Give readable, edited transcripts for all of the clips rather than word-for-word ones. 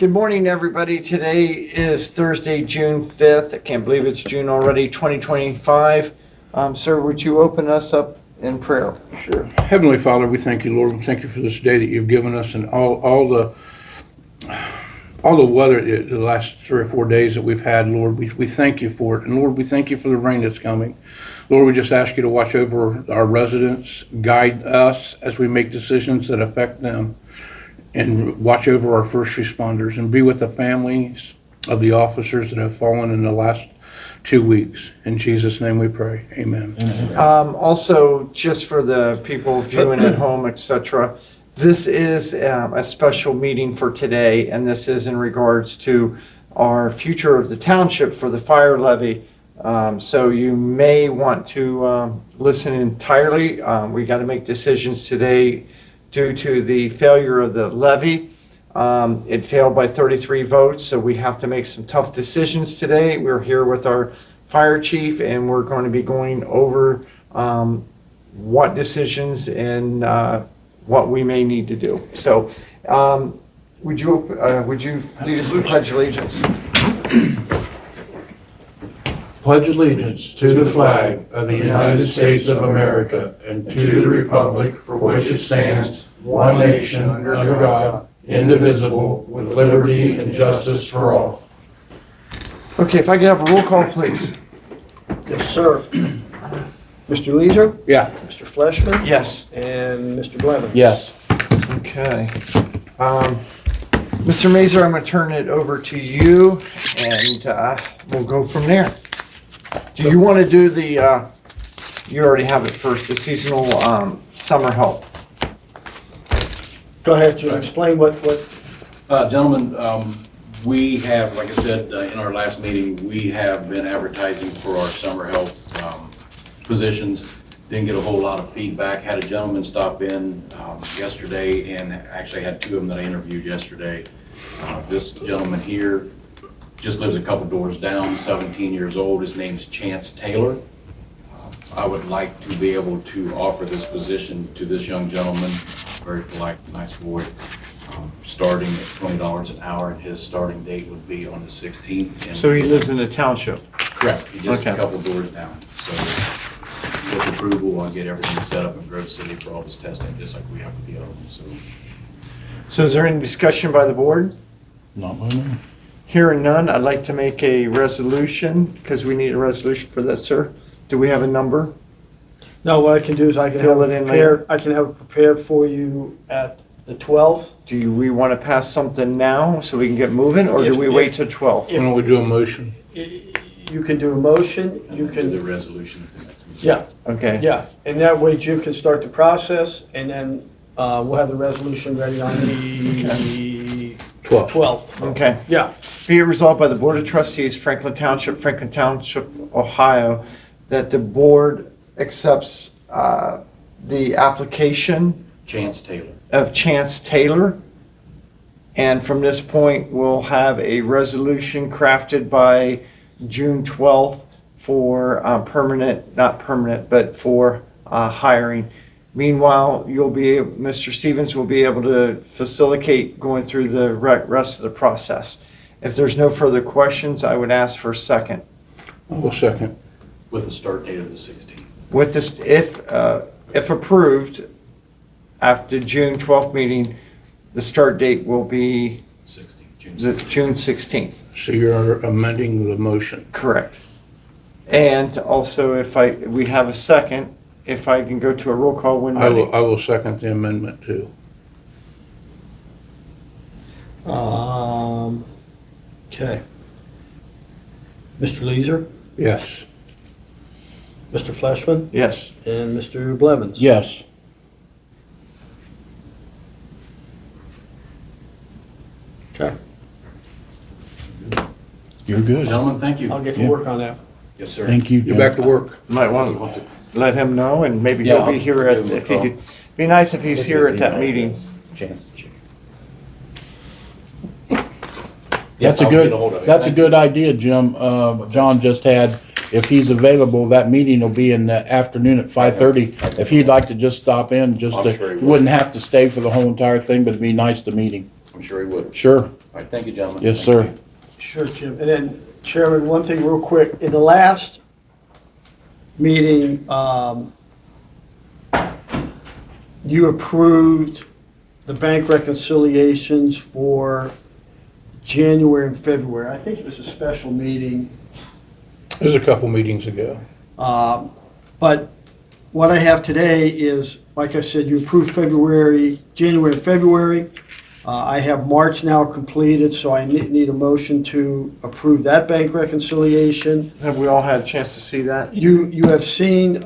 Good morning, everybody. Today is Thursday, June 5th. I can't believe it's June already, 2025. Sir, would you open us up in prayer? Sure. Heavenly Father, we thank you, Lord. We thank you for this day that you've given us and all the weather the last 3 or 4 days that we've had, Lord. We thank you for it. And Lord, we thank you for the rain that's coming. Lord, we just ask you to watch over our residents, guide us as we make decisions that affect them, and watch over our first responders and be with the families of the officers that have fallen in the last 2 weeks. In Jesus' name we pray. Amen. Also, just for the people viewing at home, etc., this is a special meeting for today, and this is in regards to our future of the township for the fire levy. So you may want to listen entirely. We got to make decisions today due to the failure of the levy. It failed by 33 votes, so we have to make some tough decisions today. We're here with our fire chief, and we're going to be going over what decisions and what we may need to do. So would you lead us in Pledge Allegiance? Pledge allegiance to the flag of the United States of America and to the republic for which it stands, one nation, under God, indivisible, with liberty and justice for all. Okay, if I could have a roll call, please. Yes, sir. Mr. Leeser, Yeah. Mr. Fleshman, Yes. and Mr. Blevins. Yes. Okay. Mr. Mazur, I'm going to turn it over to you, and we'll go from there. Do you want to do the, you already have it first, the seasonal summer help? Go ahead, Jim. Explain what, Gentlemen, we have, like I said, in our last meeting, we have been advertising for our summer help positions. Didn't get a whole lot of feedback. Had a gentleman stop in yesterday, and actually had 2 of them that I interviewed yesterday. This gentleman here just lives a couple doors down, 17 years old. His name's Chance Taylor. I would like to be able to offer this position to this young gentleman, very polite, nice boy, starting at $20 an hour, and his starting date would be on the 16th. And So he lives in the township? correct, he just Okay. a couple doors down. So with approval, I'll get everything set up in Grove City for all this testing, just like we have with the other ones, so. So is there any discussion by the board? Not by me. Hearing none, I'd like to make a resolution, because we need a resolution for that, sir. Do we have a number? no, what I can do is I can Fill have it it in prepared, I can have it prepared for you at the 12th. Do we want to pass something now so we can get moving, or do If- we wait till 12? Why don't we do a motion? You can do a motion, you Do the can, resolution at the next meeting. yeah, Okay. yeah. And that way Jim can start the process, and then we'll have the resolution ready on the 12th. Okay. Yeah, Be it resolved by the Board of Trustees, Franklin Township, Ohio, that the board accepts the application Chance Taylor. of Chance Taylor. And from this point, we'll have a resolution crafted by June 12th for not permanent, but for hiring. Meanwhile, Mr. Stevens will be able to facilitate going through the rest of the process. If there's no further questions, I would ask for a second. I will second. With a start date of the 16th. With this, if approved, after June 12th meeting, the start date will be 16th, the June. June 16th. So you're amending the motion. Correct. And also, we have a second, if I can go to a roll call when I ready. will second the amendment too. okay. Mr. Leeser, Yes. Mr. Fleshman, Yes. and Mr. Blevins. Yes. Okay, You're good. Gentlemen, thank you. I'll get to Yeah. work on that. Yes, sir. Thank you, You're Jim. back to work. Might want to let him know, and maybe Yeah, he'll be here I'll at, give him a if he call. could, be nice if he's here at that meeting. Chance. That's a good idea, Jim. John just had, if he's available, that meeting will be in the afternoon at 5:30. If he'd like to just stop in, I'm sure he will. wouldn't have to stay for the whole entire thing, but it'd be nice to meet him. I'm sure he would. All Sure. right, thank you, gentlemen. Yes, Thank sir. you. Sure, Jim. And then Chairman, one thing real quick. In the last meeting, you approved the bank reconciliations for January and February. I think it was a special meeting. It was a couple meetings ago. But what I have today is, like I said, you approved January and February. I have March now completed, so I need a motion to approve that bank reconciliation. Have we all had a chance to see that? You have seen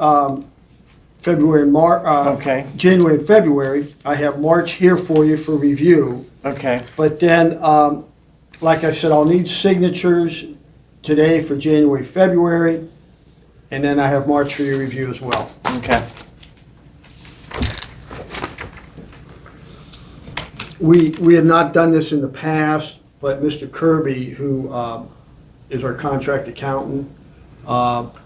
February and Okay, January and February. I have March here for you for review. okay, But then, like I said, I'll need signatures today for January, February, and then I have March for your review as well. okay. We have not done this in the past, but Mr. Kirby, who is our contract accountant,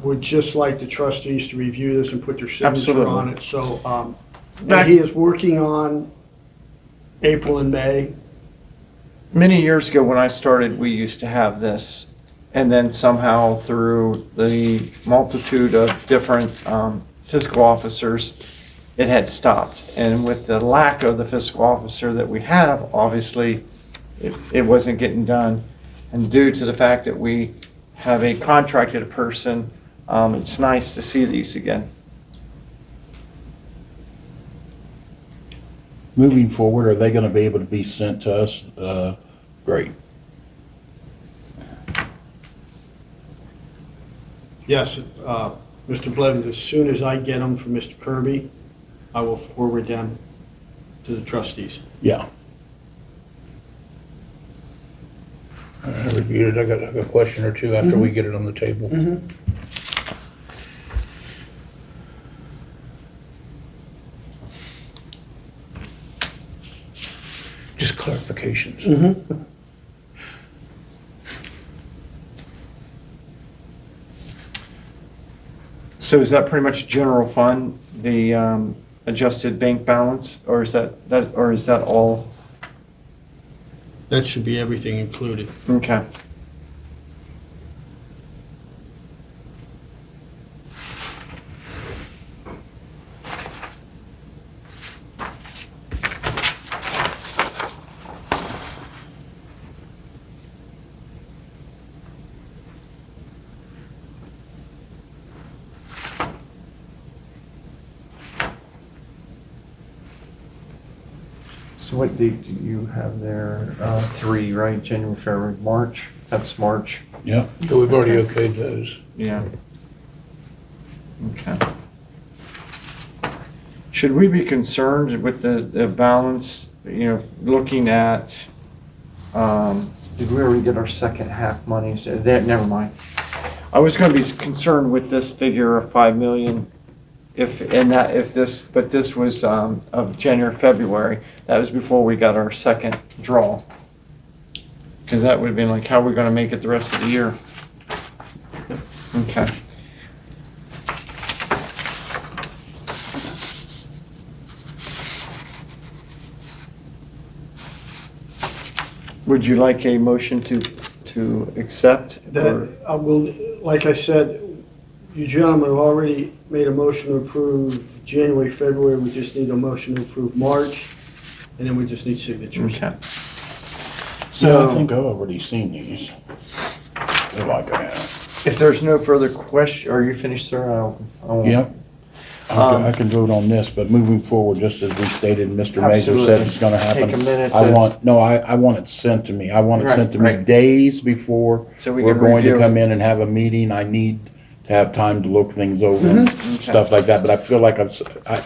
would just like the trustees to review this and put their signature on it. So, and he is working on April and May. Many years ago when I started, we used to have this, and then somehow through the multitude of different fiscal officers, it had stopped. And with the lack of the fiscal officer that we have, obviously, it wasn't getting done. And due to the fact that we have a contracted person, it's nice to see these again. Moving forward, are they gonna be able to be sent to us? Great. Yes, Mr. Blevins, as soon as I get them from Mr. Kirby, I will forward them to the trustees. Yeah. I reviewed it. I got a question or two after we get it on the table. Just clarifications. So is that pretty much general fund, the adjusted bank balance, or is that all? That should be everything included. Okay. So what date do you have there? 3, right? January, February, March? That's March. Yeah. So we've already okayed those. Yeah. Okay. Should we be concerned with the balance, looking at, did we already get our second half monies? Never mind. I was gonna be concerned with this figure of 5 million but this was, of January, February. That was before we got our second draw. Cause that would've been like, how are we gonna make it the rest of the year? Okay. Would you like a motion to accept? or- That, I will, like I said, you gentlemen have already made a motion to approve January, February. We just need a motion to approve March, and then we just need signatures. Okay. So I So think I've already seen these. If I could have. if there's no further question, are you finished, sir? I won't- Yep. I can vote on this, but moving forward, just as we stated, Mr. Major Absolutely. said it's gonna happen. Take a minute I to- want it sent to me. I want it Right, sent to me right. days before So we we're can going to review. come in and have a meeting. I need to have time to look things over and Okay. stuff like that, but I feel like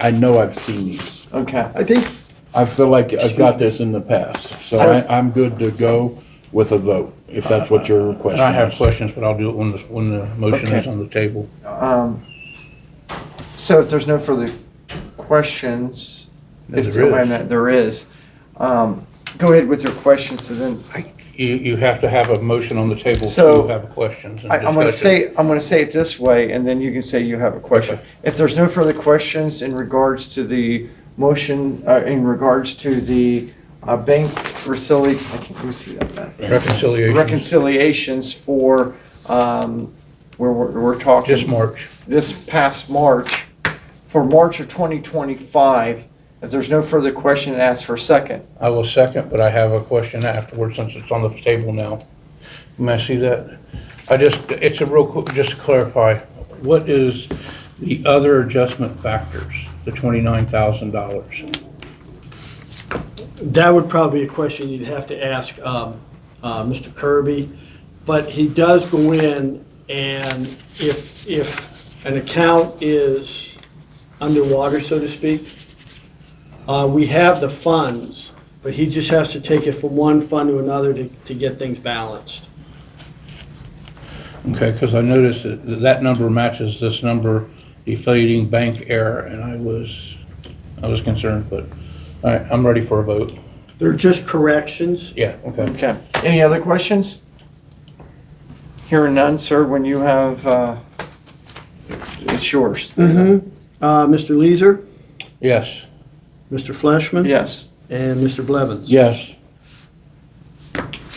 I know I've seen these. Okay. I think, I feel like I've got this in the past, so I'm good to go with a vote, if that's what your And question I have is. questions, but I'll do it when the motion Okay. is on the table. So if there's no further questions, Yes, if there is. wait a minute, there is. Go ahead with your questions, so then You have to have a motion on the table So, to have questions and I'm gonna discussion. I'm gonna say it this way, and then you can say you have a question. Okay. If there's no further questions in regards to the motion, in regards to the bank I can't see that, man. Reconciliation, Reconciliations for, where we're talking. just March. This past March, for March of 2025. If there's no further question, ask for a second. I will second, but I have a question afterwards since it's on the table now. May I see that? It's a real quick, just to clarify, what is the other adjustment factors, the $29,000? That would probably be a question you'd have to ask Mr. Kirby. But he does go in, and if an account is underwater, so to speak, we have the funds, but he just has to take it from one fund to another to get things balanced. Okay, because I noticed that number matches this number, deflating bank error, and I was concerned, but, all right, I'm ready for a vote. They're just corrections. Yeah, okay. Okay. Any other questions? Hearing none, sir, when you have, it's yours. Mr. Leeser, Yes. Mr. Fleshman. Yes. And Mr. Blevins. Yes.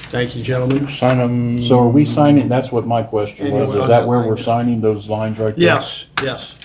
Thank you, gentlemen. Sign them. So are we signing, that's what my question was, Anyone is on that that where line? we're signing those lines right there? Yes, yes.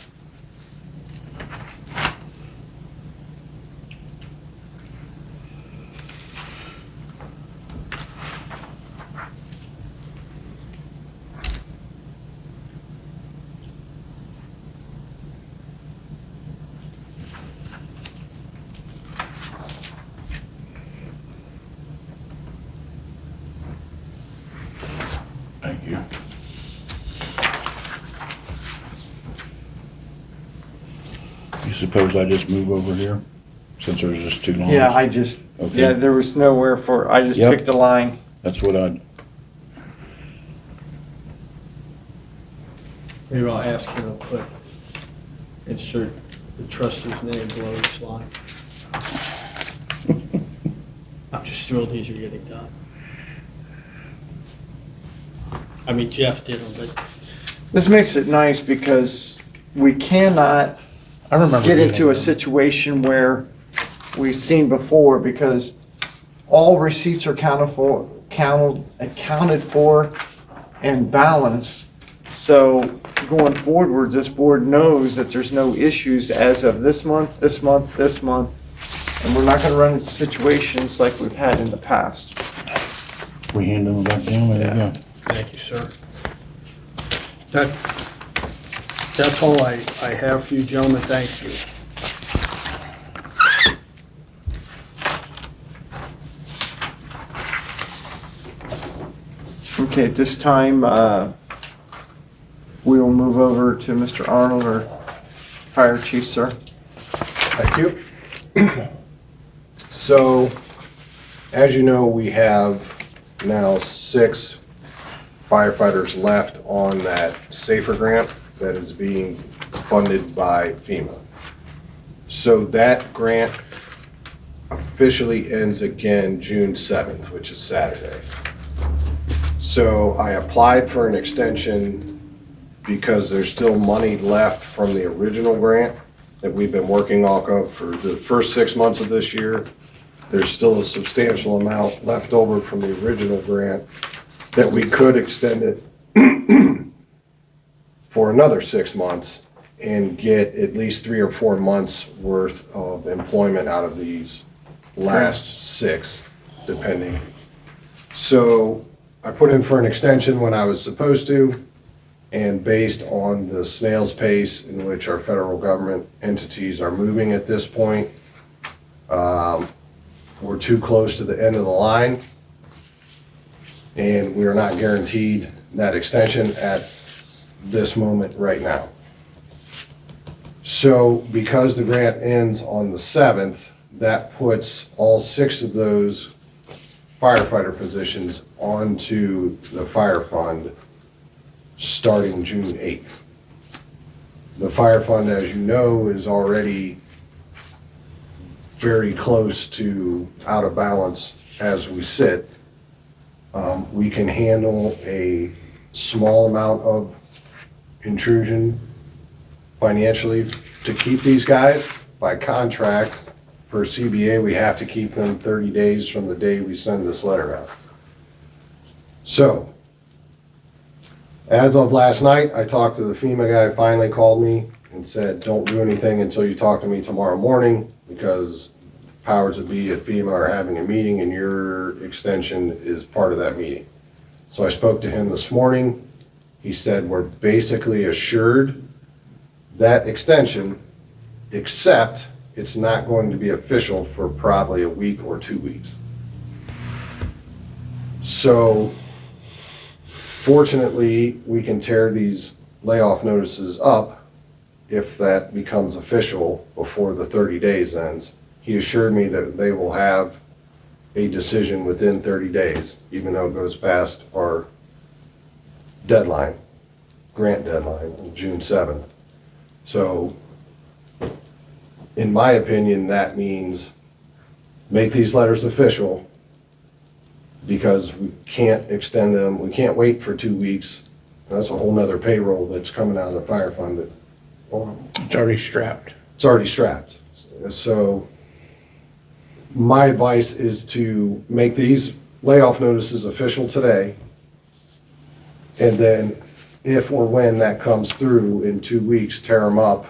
Thank you. You suppose I just move over here, since there's just two lines? Yeah, Okay. there was nowhere I just Yep. picked a line. That's what I, Maybe I'll ask him to insert the trustee's name below this line. I'm just thrilled these are getting done. I mean, Jeff did them, but This makes it nice because we cannot I remember. get getting into a them. situation where we've seen before, because all receipts are accounted for and balanced. So going forward, this board knows that there's no issues as of this month, this month, this month. And we're not gonna run into situations like we've had in the past. we hand them back down, there you go. thank you, sir. That's all I have for you, gentlemen. Thank you. Okay, at this time, we will move over to Mr. Arnold, our fire chief, sir. Thank you. So, as you know, we have now 6 firefighters left on that SAFER grant that is being funded by FEMA. So that grant officially ends again June 7th, which is Saturday. So I applied for an extension because there's still money left from the original grant that we've been working off of for the first 6 months of this year. There's still a substantial amount left over from the original grant that we could extend it for another 6 months and get at least 3 or 4 months worth of employment out of these last 6, depending. So I put in for an extension when I was supposed to, and based on the snail's pace in which our federal government entities are moving at this point, we're too close to the end of the line, and we are not guaranteed that extension at this moment right now. So because the grant ends on the 7th, that puts all 6 of those firefighter positions onto the fire fund starting June 8th. The fire fund, as you know, is already very close to out of balance as we sit. We can handle a small amount of intrusion financially to keep these guys. By contract, per CBA, we have to keep them 30 days from the day we send this letter out. So, as of last night, I talked to the FEMA guy, finally called me and said, don't do anything until you talk to me tomorrow morning, because powers that be at FEMA are having a meeting and your extension is part of that meeting. So I spoke to him this morning. He said, we're basically assured that extension, except it's not going to be official for probably a week or 2 weeks. So fortunately, we can tear these layoff notices up if that becomes official before the 30 days ends. He assured me that they will have a decision within 30 days, even though it goes past our deadline, grant deadline, on June 7th. So, in my opinion, that means make these letters official, because we can't extend them, we can't wait for 2 weeks. That's a whole nother payroll that's coming out of the fire fund that, well, It's already strapped. it's already strapped. So my advice is to make these layoff notices official today. And then if or when that comes through in 2 weeks, tear them up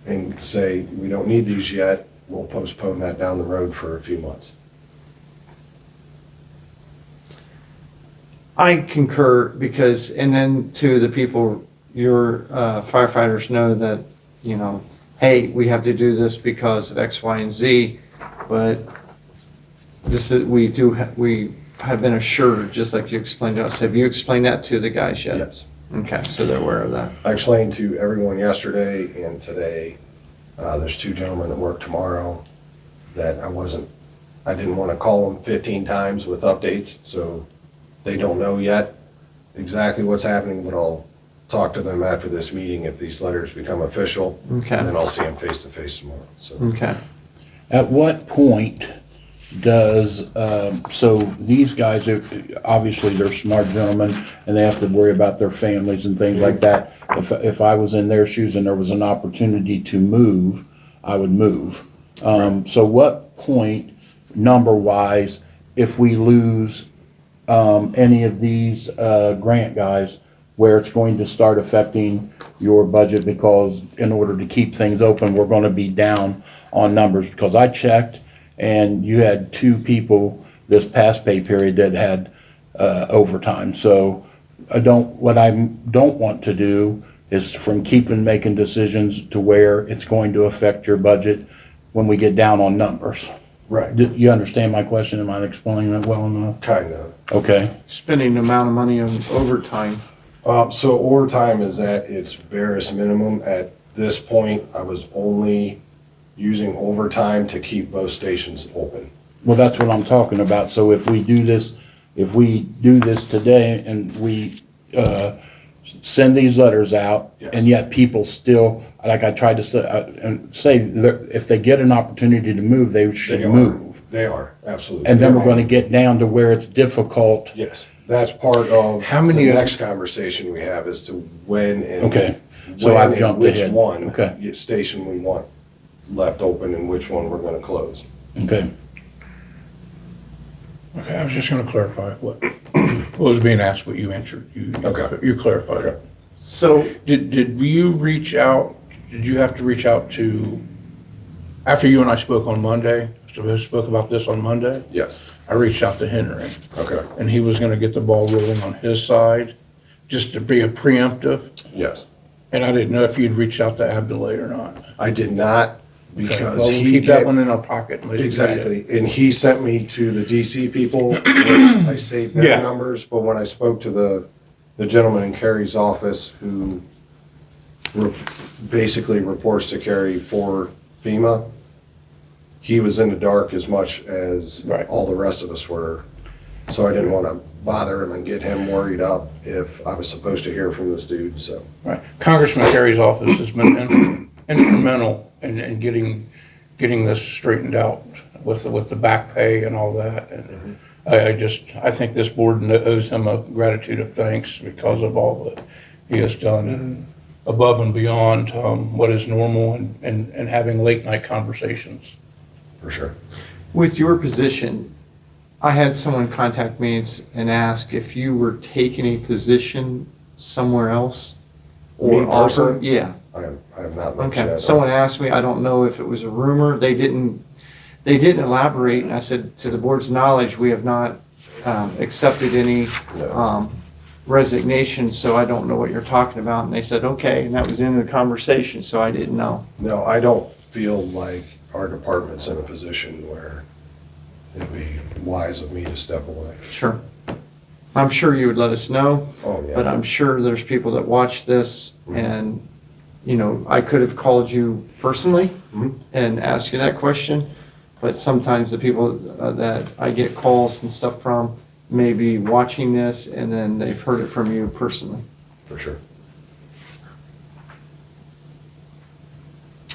and say, we don't need these yet. We'll postpone that down the road for a few months. I concur, because, and then to the people, your firefighters know that, you know, hey, we have to do this because of X, Y, and Z, but this is, we have been assured, just like you explained to us. Have you explained that to the guys yet? Yes. Okay, so they're aware of that. I explained to everyone yesterday and today, there's 2 gentlemen that work tomorrow that I didn't want to call them 15 times with updates, so they don't know yet exactly what's happening, but I'll talk to them after this meeting if these letters become official. Okay. And then I'll see them face to face tomorrow, so. Okay. At what point does, so these guys, obviously they're smart gentlemen and they have to worry about their families and things like that. If I was in their shoes and there was an opportunity to move, I would move. So what point, number-wise, if we lose any of these grant guys, where it's going to start affecting your budget, because in order to keep things open, we're going to be down on numbers? Because I checked and you had 2 people this past pay period that had overtime. So what I don't want to do is from making decisions to where it's going to affect your budget when we get down on numbers. Right, You understand my question? Am I explaining it well enough? kind of. Okay. Spending the amount of money on overtime. So overtime is at its barest minimum. At this point, I was only using overtime to keep both stations open. Well, that's what I'm talking about. So if we do this today and we send these letters out, Yes. and yet people still, like I tried to say, if they get an opportunity to move, they should move. They are, absolutely. And then we're going to get down to where it's difficult. Yes, that's part of How many the of- next conversation we have as to when and. Okay, so when I've and jumped which ahead. one Okay. station we want left open and which one we're gonna close. Okay. Okay, I was just gonna clarify what was being asked, what you answered. Okay. You clarified Okay. it. So, Did you reach out, did you have to reach out to, after you and I spoke on Monday, so we spoke about this on Monday, Yes, I reached out to Henry, okay, and he was gonna get the ball rolling on his side, just to be a preemptive, yes. and I didn't know if you'd reached out to Abdoulay or not. I did not, Okay, because well, we'll he keep that gave- one in our pocket. unless you got it. Exactly, and he sent me to the DC people, which I saved their Yeah. numbers, but when I spoke to the gentleman in Kerry's office who basically reports to Kerry for FEMA, he was in the dark as much as Right. all the rest of us were. So I didn't want to bother him and get him worried up if I was supposed to hear from this dude, so. Right. Congressman Kerry's office has been instrumental in getting this straightened out with the back pay and all that. And I think this board owes him a gratitude of thanks because of all that he has done above and beyond what is normal, and having late night conversations for sure. With your position, I had someone contact me and ask if you were taking a position somewhere else or Me offer. personally? Yeah. I have not looked Okay. yet. Someone asked me, I don't know if it was a rumor. They didn't elaborate. And I said, to the board's knowledge, we have not accepted any No. resignation, so I don't know what you're talking about. And they said, okay, and that was in the conversation, so I didn't know. No, I don't feel like our department's in a position where it'd be wise of me to step away. Sure. I'm sure you would let us know, Oh, but yeah. I'm sure there's people that watch this and, I could have called you personally Mhm. and asked you that question, but sometimes the people that I get calls and stuff from may be watching this and then they've heard it from you personally. For sure.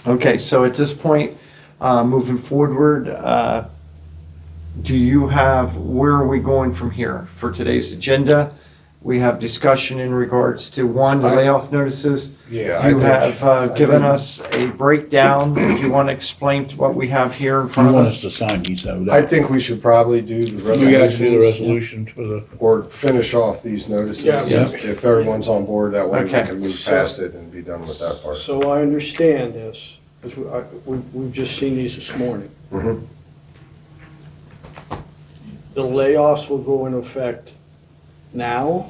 Okay, so at this point, moving forward, where are we going from here for today's agenda? We have discussion in regards to one, the I- layoff notices. Yeah. You I have given think- us a breakdown. If you want to explain what we have here in You front of want us. us to sign these out? I think we should probably do the We gotta do the resolutions resolution for the, or finish off these notices. Yeah. Yeah. If everyone's on board, that way we Okay. can move past it and be done with that part. So I understand this, because we've just seen these this morning. Mhm. The layoffs will go into effect now,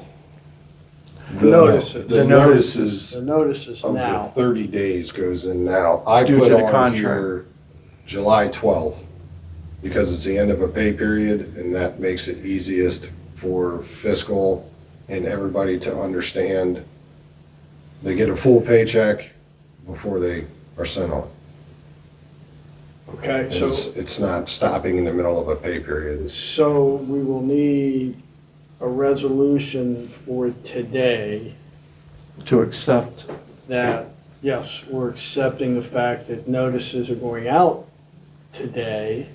The Notices. The The notices the notices of the now. 30 days goes in now. I Due put to the on contract. here July 12th because it's the end of a pay period and that makes it easiest for fiscal and everybody to understand. They get a full paycheck before they are sent on. Okay, And so, it's not stopping in the middle of a pay period. so we will need a resolution for today To accept. that, yes, we're accepting the fact that notices are going out today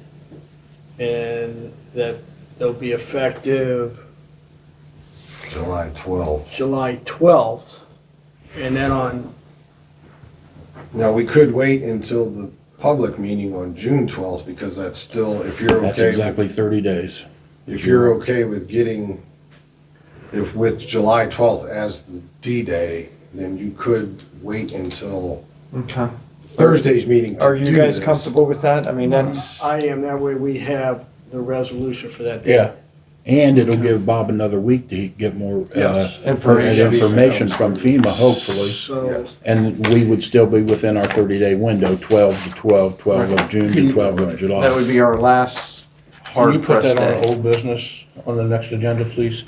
and that they'll be effective July 12th. July 12th. And then on, Now, we could wait until the public meeting on June 12th because that's still, if you're That's okay, exactly 30 days. if you're okay with getting, if with July 12th as the D-Day, then you could wait until Okay. Thursday's meeting. to Are you do guys this. comfortable with that? I mean, that's, I am, that way we have the resolution for that day. yeah, And it'll give Bob another week to get more Yes. information from FEMA, hopefully. So, And we would still be within our 30-day window, 12 to 12, 12 of June to 12 of that July. would be our last can you hard put press that on day. old business on the next agenda, please?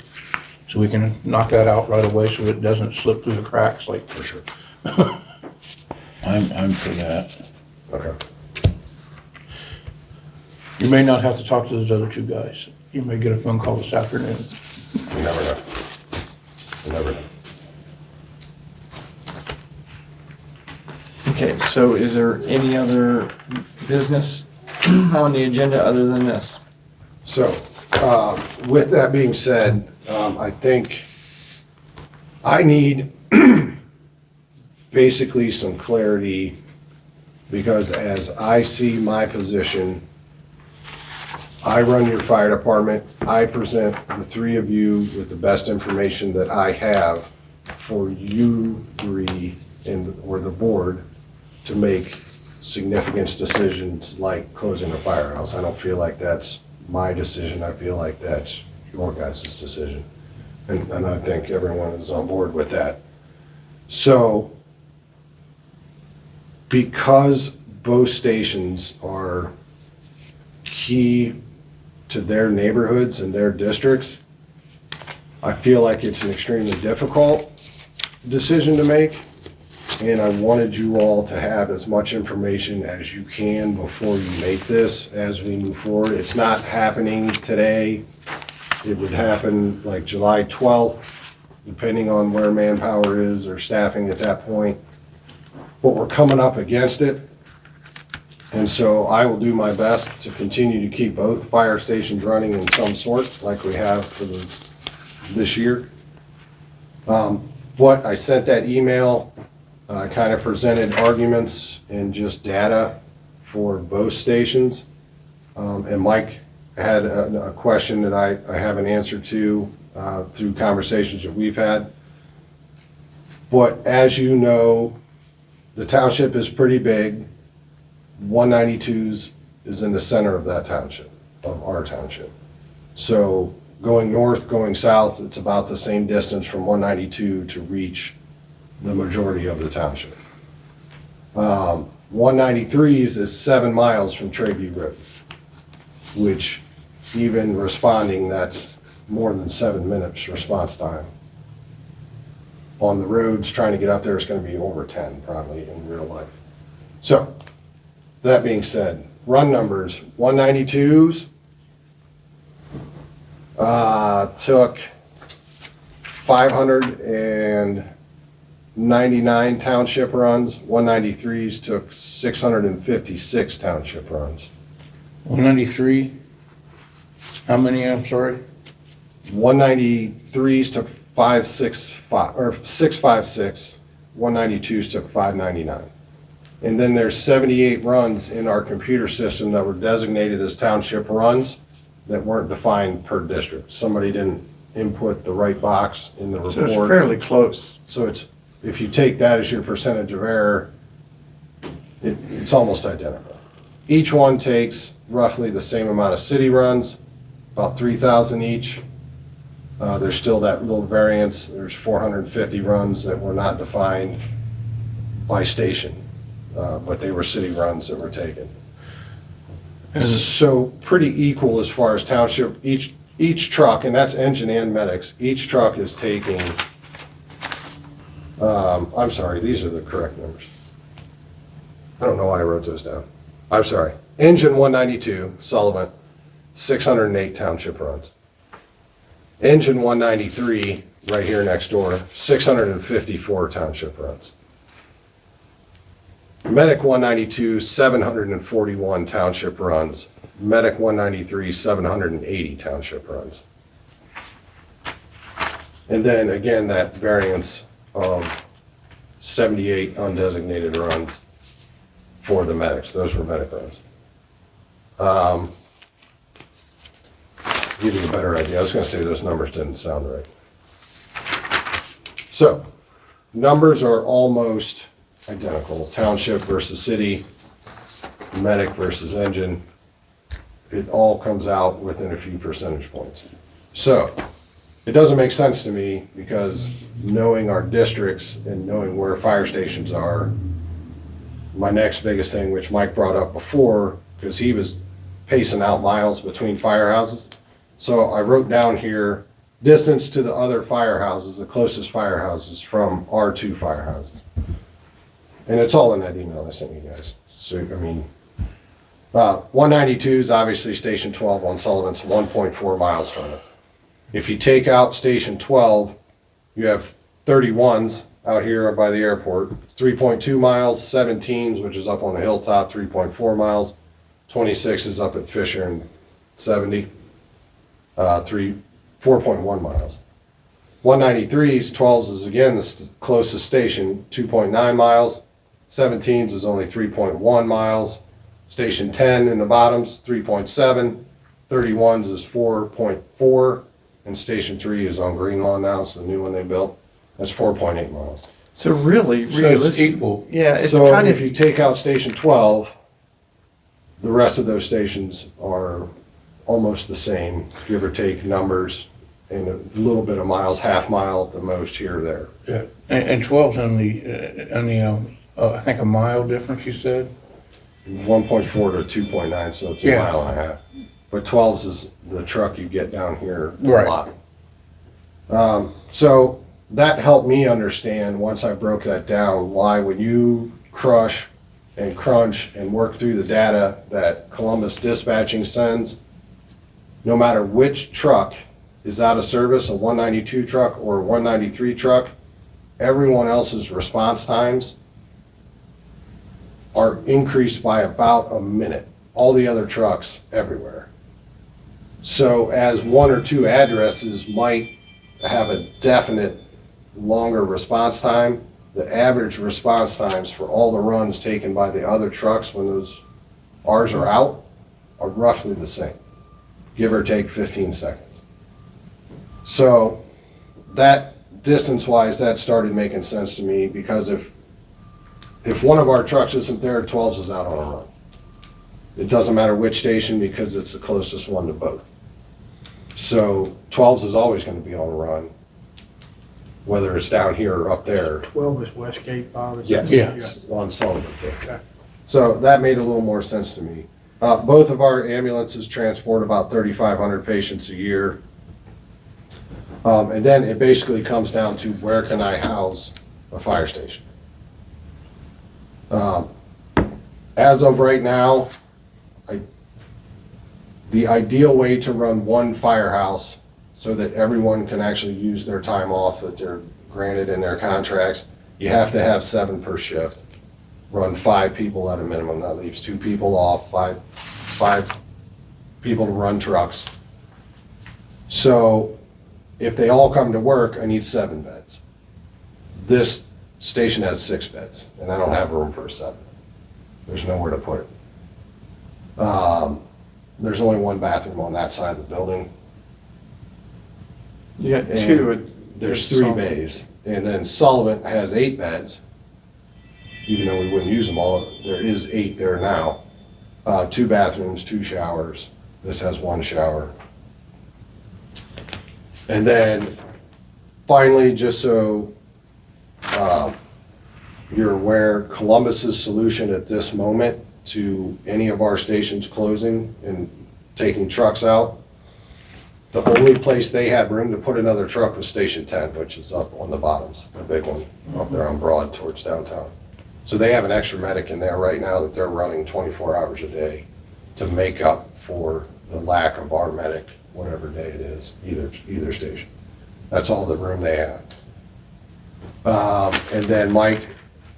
So we can knock that out right away so it doesn't slip through the cracks like. For sure. I'm for that. Okay. You may not have to talk to those other two guys. You may get a phone call this afternoon. You never know. You never know. Okay, so is there any other business on the agenda other than this? So, with that being said, I think I need basically some clarity because as I see my position, I run your fire department. I present the three of you with the best information that I have for you three or the board to make significant decisions like closing a firehouse. I don't feel like that's my decision. I feel like that's your guys' decision. And I think everyone is on board with that. So, because both stations are key to their neighborhoods and their districts, I feel like it's an extremely difficult decision to make. And I wanted you all to have as much information as you can before you make this as we move forward. It's not happening today. It would happen like July 12th, depending on where manpower is or staffing at that point. But we're coming up against it. And so I will do my best to continue to keep both fire stations running in some sort, like we have for this year. What I sent that email, I kind of presented arguments and just data for both stations. And Mike had a question that I haven't answered to through conversations that we've had. But as you know, the township is pretty big. 192's is in the center of that township, of our township. So going north, going south, it's about the same distance from 192 to reach the majority of the township. 193's is 7 miles from Trayview Road, which even responding, that's more than 7 minutes response time. On the roads, trying to get up there is gonna be over 10 probably in real life. So, that being said, run numbers, 192's took 599 township runs, 193's took 656 township runs. 193, how many, I'm sorry? 193's took 565, or 656, 192's took 599. And then there's 78 runs in our computer system that were designated as township runs that weren't defined per district. Somebody didn't input the right box in the report. So it's fairly close. So it's, if you take that as your percentage of error, it's almost identical. Each one takes roughly the same amount of city runs, about 3,000 each. There's still that little variance. There's 450 runs that were not defined by station, but they were city runs that were taken. So pretty equal as far as township, each truck, and that's engine and medics, each truck is taking, I'm sorry, these are the correct numbers. I don't know why I wrote those down. I'm sorry. Engine 192, Sullivan, 608 township runs. Engine 193, right here next door, 654 township runs. Medic 192, 741 township runs. Medic 193, 780 township runs. And then again, that variance of 78 undesignated runs for the medics. Those were medic runs. Give you a better idea. I was gonna say those numbers didn't sound right. So, numbers are almost identical. Township versus city, medic versus engine. It all comes out within a few percentage points. So, it doesn't make sense to me because knowing our districts and knowing where fire stations are, my next biggest thing, which Mike brought up before, because he was pacing out miles between firehouses. So I wrote down here, distance to the other firehouses, the closest firehouses from our 2 firehouses. And it's all in that email I sent you guys. So, I mean, 192 is obviously Station 12 on Sullivan's 1.4 miles from it. If you take out Station 12, you have 31s out here by the airport, 3.2 miles, 17s, which is up on the hilltop, 3.4 miles, 26 is up at Fisher and 70. 4.1 miles. 193's, 12's is again the closest station, 2.9 miles. 17's is only 3.1 miles. Station 10 in the bottoms, 3.7. 31's is 4.4. And Station 3 is on Greenlawn now. It's the new one they built. That's 4.8 miles. So really, So it's realistic, equal. yeah, it's So kind if of, you take out Station 12, the rest of those stations are almost the same, give or take numbers, and a little bit of miles, half mile at the most here or there. Yeah, and 12's only, I think a mile difference, you said? 1.4 to 2.9, so it's a Yeah. mile and a half. But 12's is the truck you get down here a Right. lot. So that helped me understand, once I broke that down, why when you crush and crunch and work through the data that Columbus Dispatching sends, no matter which truck is out of service, a 192 truck or a 193 truck, everyone else's response times are increased by about a minute. All the other trucks everywhere. So as 1 or 2 addresses might have a definite longer response time, the average response times for all the runs taken by the other trucks when those ours are out are roughly the same, give or take 15 seconds. So that distance-wise, that started making sense to me, because if one of our trucks isn't there, 12's is out on a run. It doesn't matter which station, because it's the closest one to both. So 12's is always gonna be on a run, whether it's down here or up there. 12 is Westgate, Bob? is Yes, that- Yeah. on Sullivan too. So that made a little more sense to me. Both of our ambulances transport about 3,500 patients a year. And then it basically comes down to, where can I house a fire station? As of right now, the ideal way to run one firehouse so that everyone can actually use their time off that they're granted in their contracts, you have to have 7 per shift. Run 5 people at a minimum. That leaves 2 people off, five people to run trucks. So if they all come to work, I need 7 beds. This station has 6 beds, and I don't have room for a 7th. There's nowhere to put it. There's only 1 bathroom on that side of the building. You got And two. There's 3 bays, and then Sullivan has 8 beds. Even though we wouldn't use them all, there is 8 there now. 2 bathrooms, 2 showers. This has 1 shower. And then finally, just so you're aware, Columbus's solution at this moment to any of our stations closing and taking trucks out, the only place they had room to put another truck was Station 10, which is up on the bottoms, the big one, up there on Broad towards downtown. So they have an extra medic in there right now that they're running 24 hours a day to make up for the lack of our medic, whatever day it is, either station. That's all the room they have. And then Mike,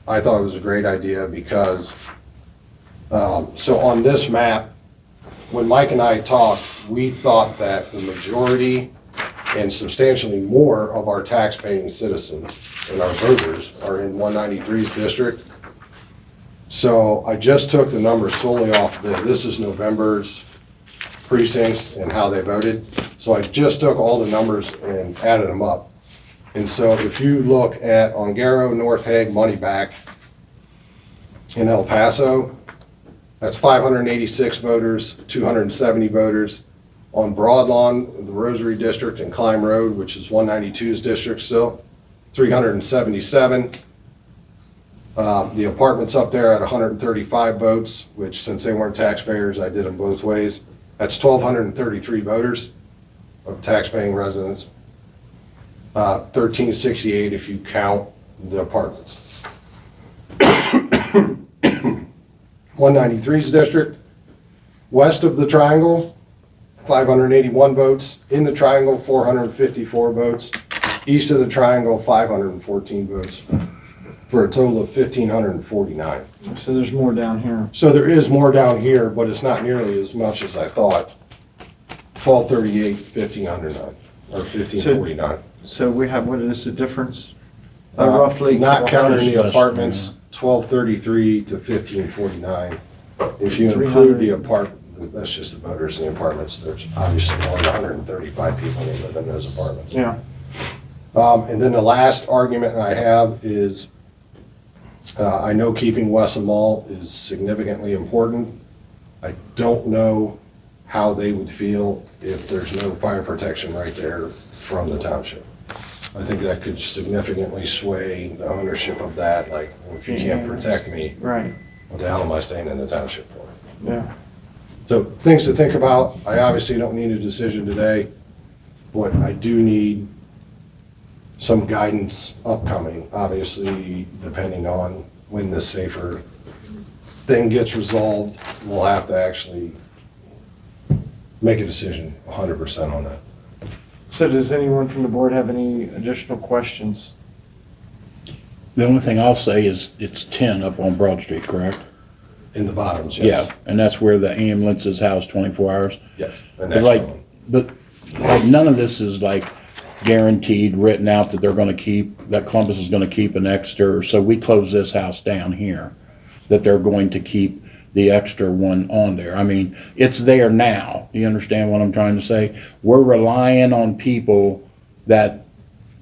I thought it was a great idea because, so on this map, when Mike and I talked, we thought that the majority and substantially more of our tax-paying citizens and our voters are in 193's district. So I just took the numbers solely off this is November's precincts and how they voted. So I just took all the numbers and added them up. And so if you look at Ongaro, North Hague, Moneyback, in El Paso, that's 586 voters, 270 voters. On Broadlawn, the Rosary District, and Climb Road, which is 192's district still, 377. The apartments up there at 135 votes, which since they weren't taxpayers, I did them both ways. That's 1,233 voters of taxpaying residents. 1,368 if you count the apartments. 193's district, west of the triangle, 581 votes. In the triangle, 454 votes. East of the triangle, 514 votes, for a total of 1,549. So there's more down here. So there is more down here, but it's not nearly as much as I thought. 1,238, 1,509, or 1,549. So we have, what is the difference? Roughly. Not counting the Less, apartments, 1,233 to 1,549. If you include the apartment, that's just the voters in the apartments, there's obviously only 135 people that live in those apartments. Yeah. And then the last argument I have is, I know keeping Wesson Mall is significantly important. I don't know how they would feel if there's no fire protection right there from the township. I think that could significantly sway the ownership of that, like, well, if you can't protect me, Right, what the hell am I staying in the township for? yeah. So things to think about. I obviously don't need a decision today, but I do need some guidance upcoming, obviously, depending on when this safer thing gets resolved, we'll have to actually make a decision 100% on that. So does anyone from the board have any additional questions? The only thing I'll say is it's 10 up on Broad Street, correct? In the bottoms, yes. Yeah, and that's where the ambulance is housed 24 hours. Yes. But And that's like, one. but like none of this is like guaranteed, written out that they're gonna keep, that Columbus is gonna keep an extra, so we close this house down here, that they're going to keep the extra one on there. I mean, it's there now. Do you understand what I'm trying to say? We're relying on people that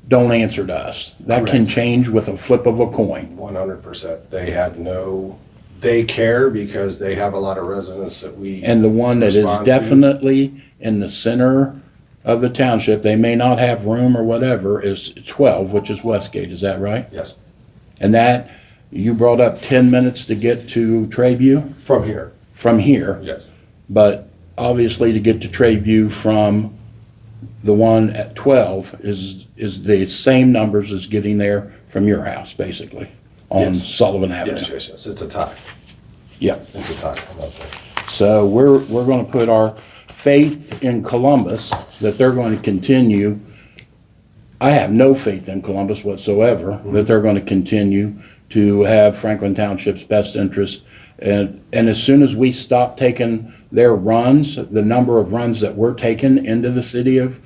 don't answer to us. That can Correct. change with a flip of a coin. 100%. They care because they have a lot of residents that we. And the one that is respond to. definitely in the center of the township, they may not have room or whatever, is 12, which is Westgate. Is that right? Yes, And that, you brought up 10 minutes to get to Trayview from here, from here. yes. But obviously to get to Trayview from the one at 12 is the same numbers as getting there from your house, basically, on Yes. Sullivan Avenue. Yes. It's a tie. Yep. It's a tie. I'm up there. So we're gonna put our faith in Columbus, that they're going to continue. I have no faith in Columbus whatsoever, that they're gonna continue to have Franklin Township's best interest. And as soon as we stop taking their runs, the number of runs that we're taking into the city of,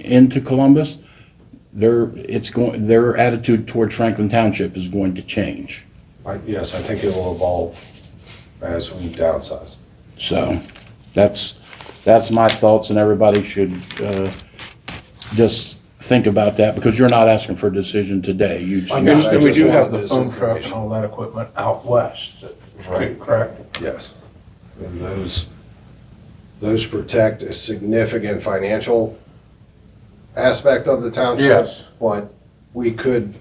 into Columbus, their attitude towards Franklin Township is going to change. Yes, I think it will evolve as we downsize. So that's my thoughts, and everybody should just think about that, because you're not asking for a decision today. I'm not. I And we just do wanted have the this phone truck and information. all that equipment out west, Right. correct? Yes. And those protect a significant financial aspect of the township. Yes. But we could,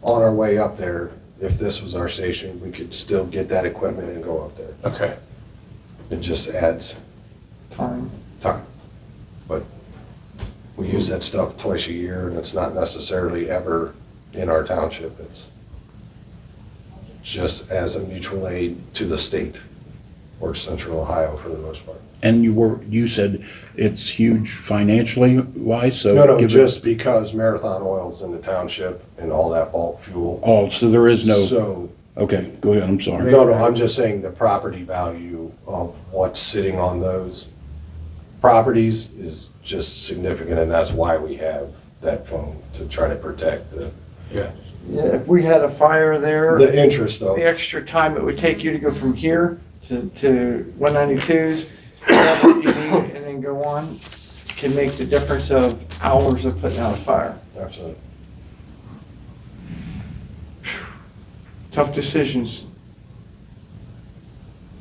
on our way up there, if this was our station, we could still get that equipment and go up there. Okay. It just adds Time. time. But we use that stuff twice a year, and it's not necessarily ever in our township. It's just as a mutual aid to the state or central Ohio for the most part. And you said it's huge financially wise, so. No, give it- just because Marathon Oil's in the township and all that bulk fuel. Oh, so there is no, So, okay, go ahead, I'm sorry. no, I'm just saying the property value of what's sitting on those properties is just significant, and that's why we have that phone, to try to protect Yeah, if we had a fire there, the interest of. the extra time it would take you to go from here to 192s, whatever you need, and then go on, can make the difference of hours of putting out a fire. Absolutely. Tough decisions.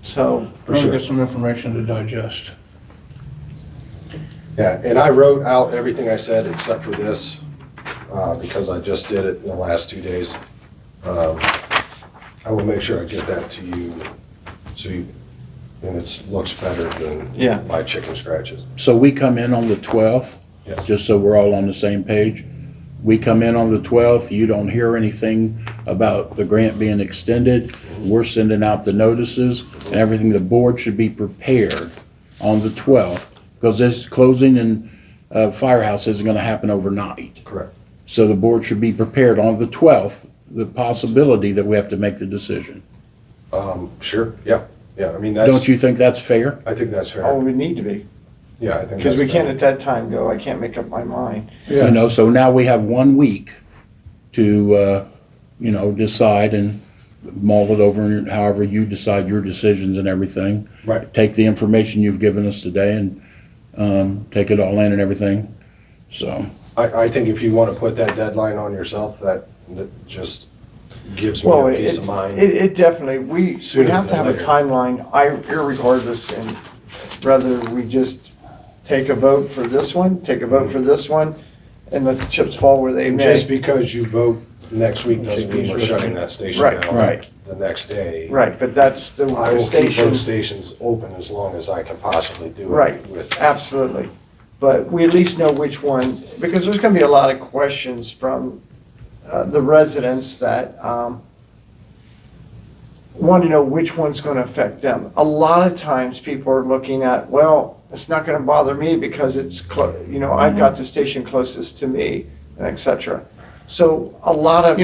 So, We're gonna get some information to digest. Yeah, and I wrote out everything I said except for this, because I just did it in the last 2 days. I will make sure I get that to you, so you, and it looks better than Yeah. my chicken scratches. So we come in on the 12th, Yes. just so we're all on the same page. We come in on the 12th, you don't hear anything about the grant being extended. We're sending out the notices and everything. The board should be prepared on the 12th, because this closing and firehouse isn't gonna happen overnight. Correct. So the board should be prepared on the 12th, the possibility that we have to make the decision. Sure, yeah, I mean, Don't you think that's fair? I think that's oh, fair. we need to be, Yeah, I think because that's we can't fair. at that time go, I can't make up my mind. You know, so now we have 1 week to, decide and mull it over, and however you decide your decisions and everything. Right. Take the information you've given us today and take it all in and everything, so. I think if you want to put that deadline on yourself, that just gives me Well, a peace it, of mind. it definitely, we Sooner have to than have a later. timeline, irregardless, and whether we just take a vote for this one, take a vote for this one, and let the chips fall where they And may. just because you vote next week doesn't mean we're shutting that station Right, down right. the next day. Right, but that's the I will keep station, those stations open as long as I can possibly do it. Right. With, absolutely. But we at least know which one, because there's gonna be a lot of questions from the residents that want to know which one's gonna affect them. A lot of times, people are looking at, well, it's not gonna bother me because it's, I've got the station closest to me, and et cetera. So a lot of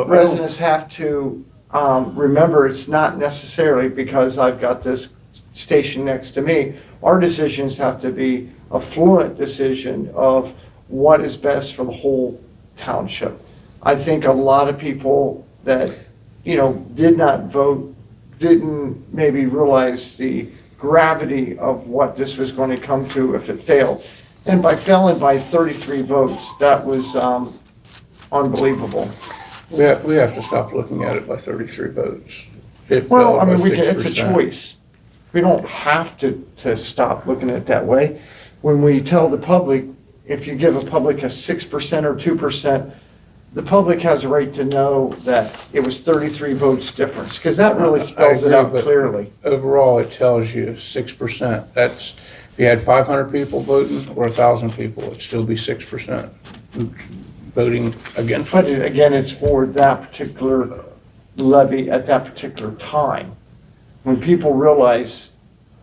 residents have to remember, it's not necessarily because I've got this station next to me. Our decisions have to be a fluent decision of what is best for the whole township. I think a lot of people that, did not vote didn't maybe realize the gravity of what this was going to come to if it failed. And by failing by 33 votes, that was unbelievable. We have to stop looking at it by 33 votes. It Well, fell I mean, by it's a 6%. choice. We don't have to stop looking at it that way. When we tell the public, if you give a public a 6% or 2%, the public has a right to know that it was 33 votes difference, because that really spells it agree, out but clearly. Overall, it tells you 6%. That's, if you had 500 people voting or 1,000 people, it'd still be 6% voting against. But again, it's for that particular levy at that particular time. When people realize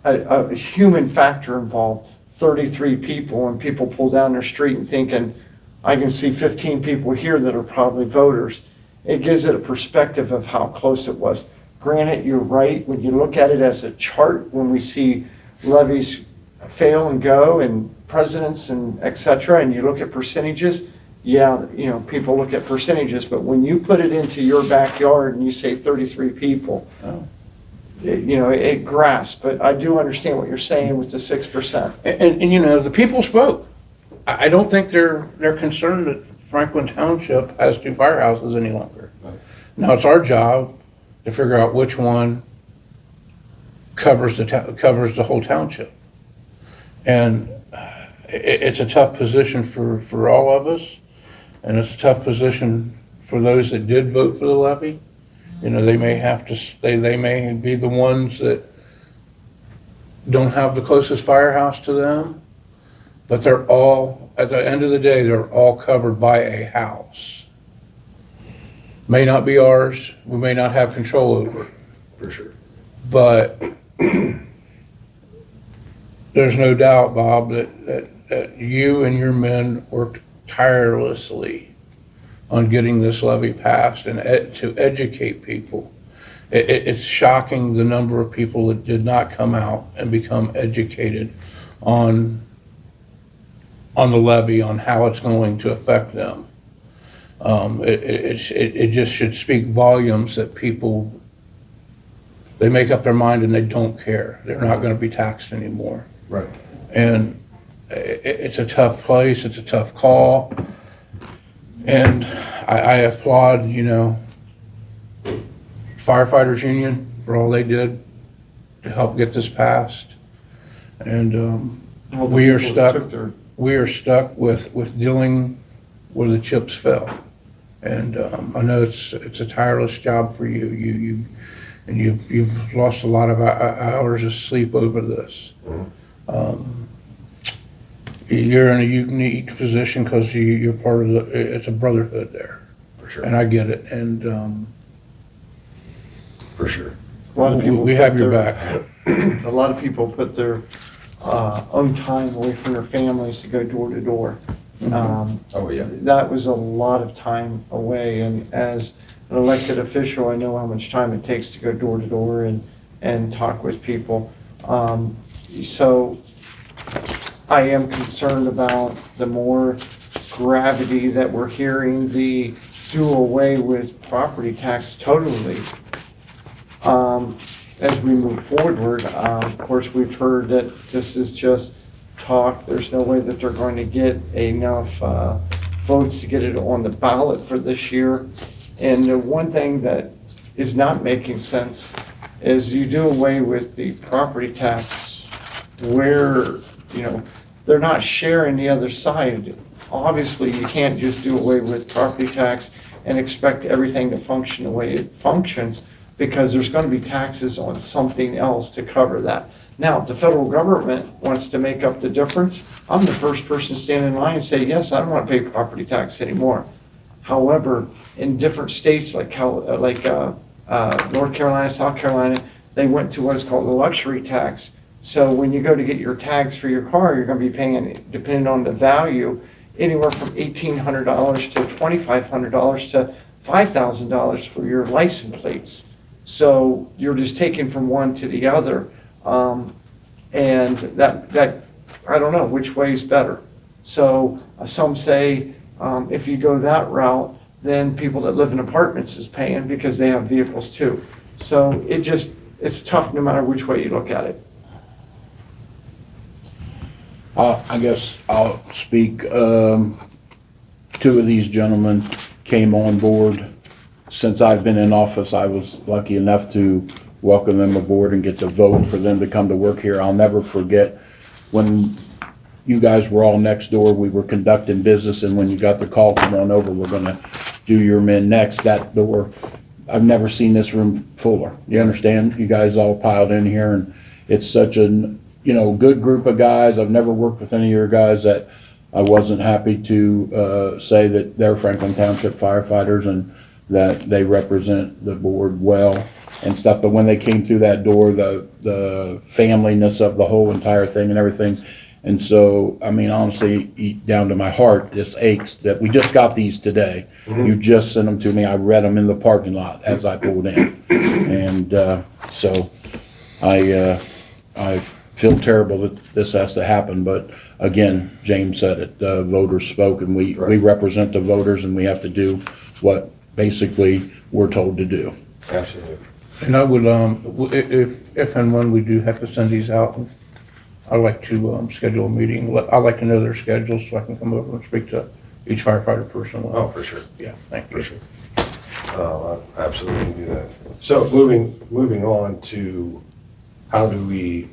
a human factor involved, 33 people, and people pull down their street and thinking, I can see 15 people here that are probably voters, it gives it a perspective of how close it was. Granted, you're right, when you look at it as a chart, when we see levies fail and go, and presidents and et cetera, and you look at percentages, yeah, people look at percentages, but when you put it into your backyard and you say 33 people, Oh. it grasps, but I do understand what you're saying with the 6%. And the people spoke. I don't think they're concerned that Franklin Township has 2 firehouses any longer. Now, it's our job to figure out which one covers the whole township. And it's a tough position for all of us, and it's a tough position for those that did vote for the levy. They may have to, they may be the ones that don't have the closest firehouse to them, but they're all, at the end of the day, they're all covered by a house. May not be ours, we may not have control over it, For sure. but there's no doubt, Bob, that you and your men worked tirelessly on getting this levy passed and to educate people. It's shocking the number of people that did not come out and become educated on the levy, on how it's going to affect them. It just should speak volumes that people, they make up their mind and they don't care. They're not going to be taxed anymore. Right. And it's a tough place, it's a tough call. And I applaud, firefighters union for all they did to help get this passed. And All the we are people that stuck, took their- we are stuck with dealing where the chips fell. And I know it's a tireless job for you. You've lost a lot of hours of sleep over this. You're in a unique position because you're part of it's a brotherhood there. For sure. And I get it. And For sure. A lot of people we put have your their- back. A lot of people put their own time away from their families to go door to door. Oh, yeah. That was a lot of time away, and as an elected official, I know how much time it takes to go door to door and talk with people. So I am concerned about the more gravity that we're hearing, the do away with property tax totally. As we move forward, of course, we've heard that this is just talk. There's no way that they're going to get enough votes to get it on the ballot for this year. And the one thing that is not making sense is you do away with the property tax where, they're not sharing the other side. Obviously, you can't just do away with property tax and expect everything to function the way it functions, because there's going to be taxes on something else to cover that. Now, if the federal government wants to make up the difference, I'm the first person to stand in line and say, yes, I don't want to pay property tax anymore. However, in different states like North Carolina, South Carolina, they went to what's called the luxury tax. So when you go to get your tags for your car, you're going to be paying, depending on the value, anywhere from $1,800 to $2,500 to $5,000 for your license plates. So you're just taking from one to the other. And that, I don't know which way is better. So some say, if you go that route, then people that live in apartments is paying because they have vehicles too. So it's tough no matter which way you look at it. I guess I'll speak. Two of these gentlemen came on board. Since I've been in office, I was lucky enough to welcome them aboard and get to vote for them to come to work here. I'll never forget when you guys were all next door, we were conducting business, and when you got the call, come on over, we're gonna do your men next, that door, I've never seen this room fuller. You understand? You guys all piled in here, and it's such a, good group of guys. I've never worked with any of your guys that I wasn't happy to say that they're Franklin Township firefighters and that they represent the board well and stuff. But when they came through that door, the familyness of the whole entire thing and everything. And so, I mean, honestly, down to my heart, this aches that we just got these today. You just sent them to me. I read them in the parking lot as I pulled in. And so I feel terrible that this has to happen. But again, James said it, the voters spoke, and we represent the voters, and we have to do what basically we're told to do. Absolutely. And I would, if and when we do have to send these out, I'd like to schedule a meeting. I'd like to know their schedules so I can come over and speak to each firefighter personally. Oh, for sure. Yeah, thank you. For sure. I'll absolutely do that. So moving on to how do we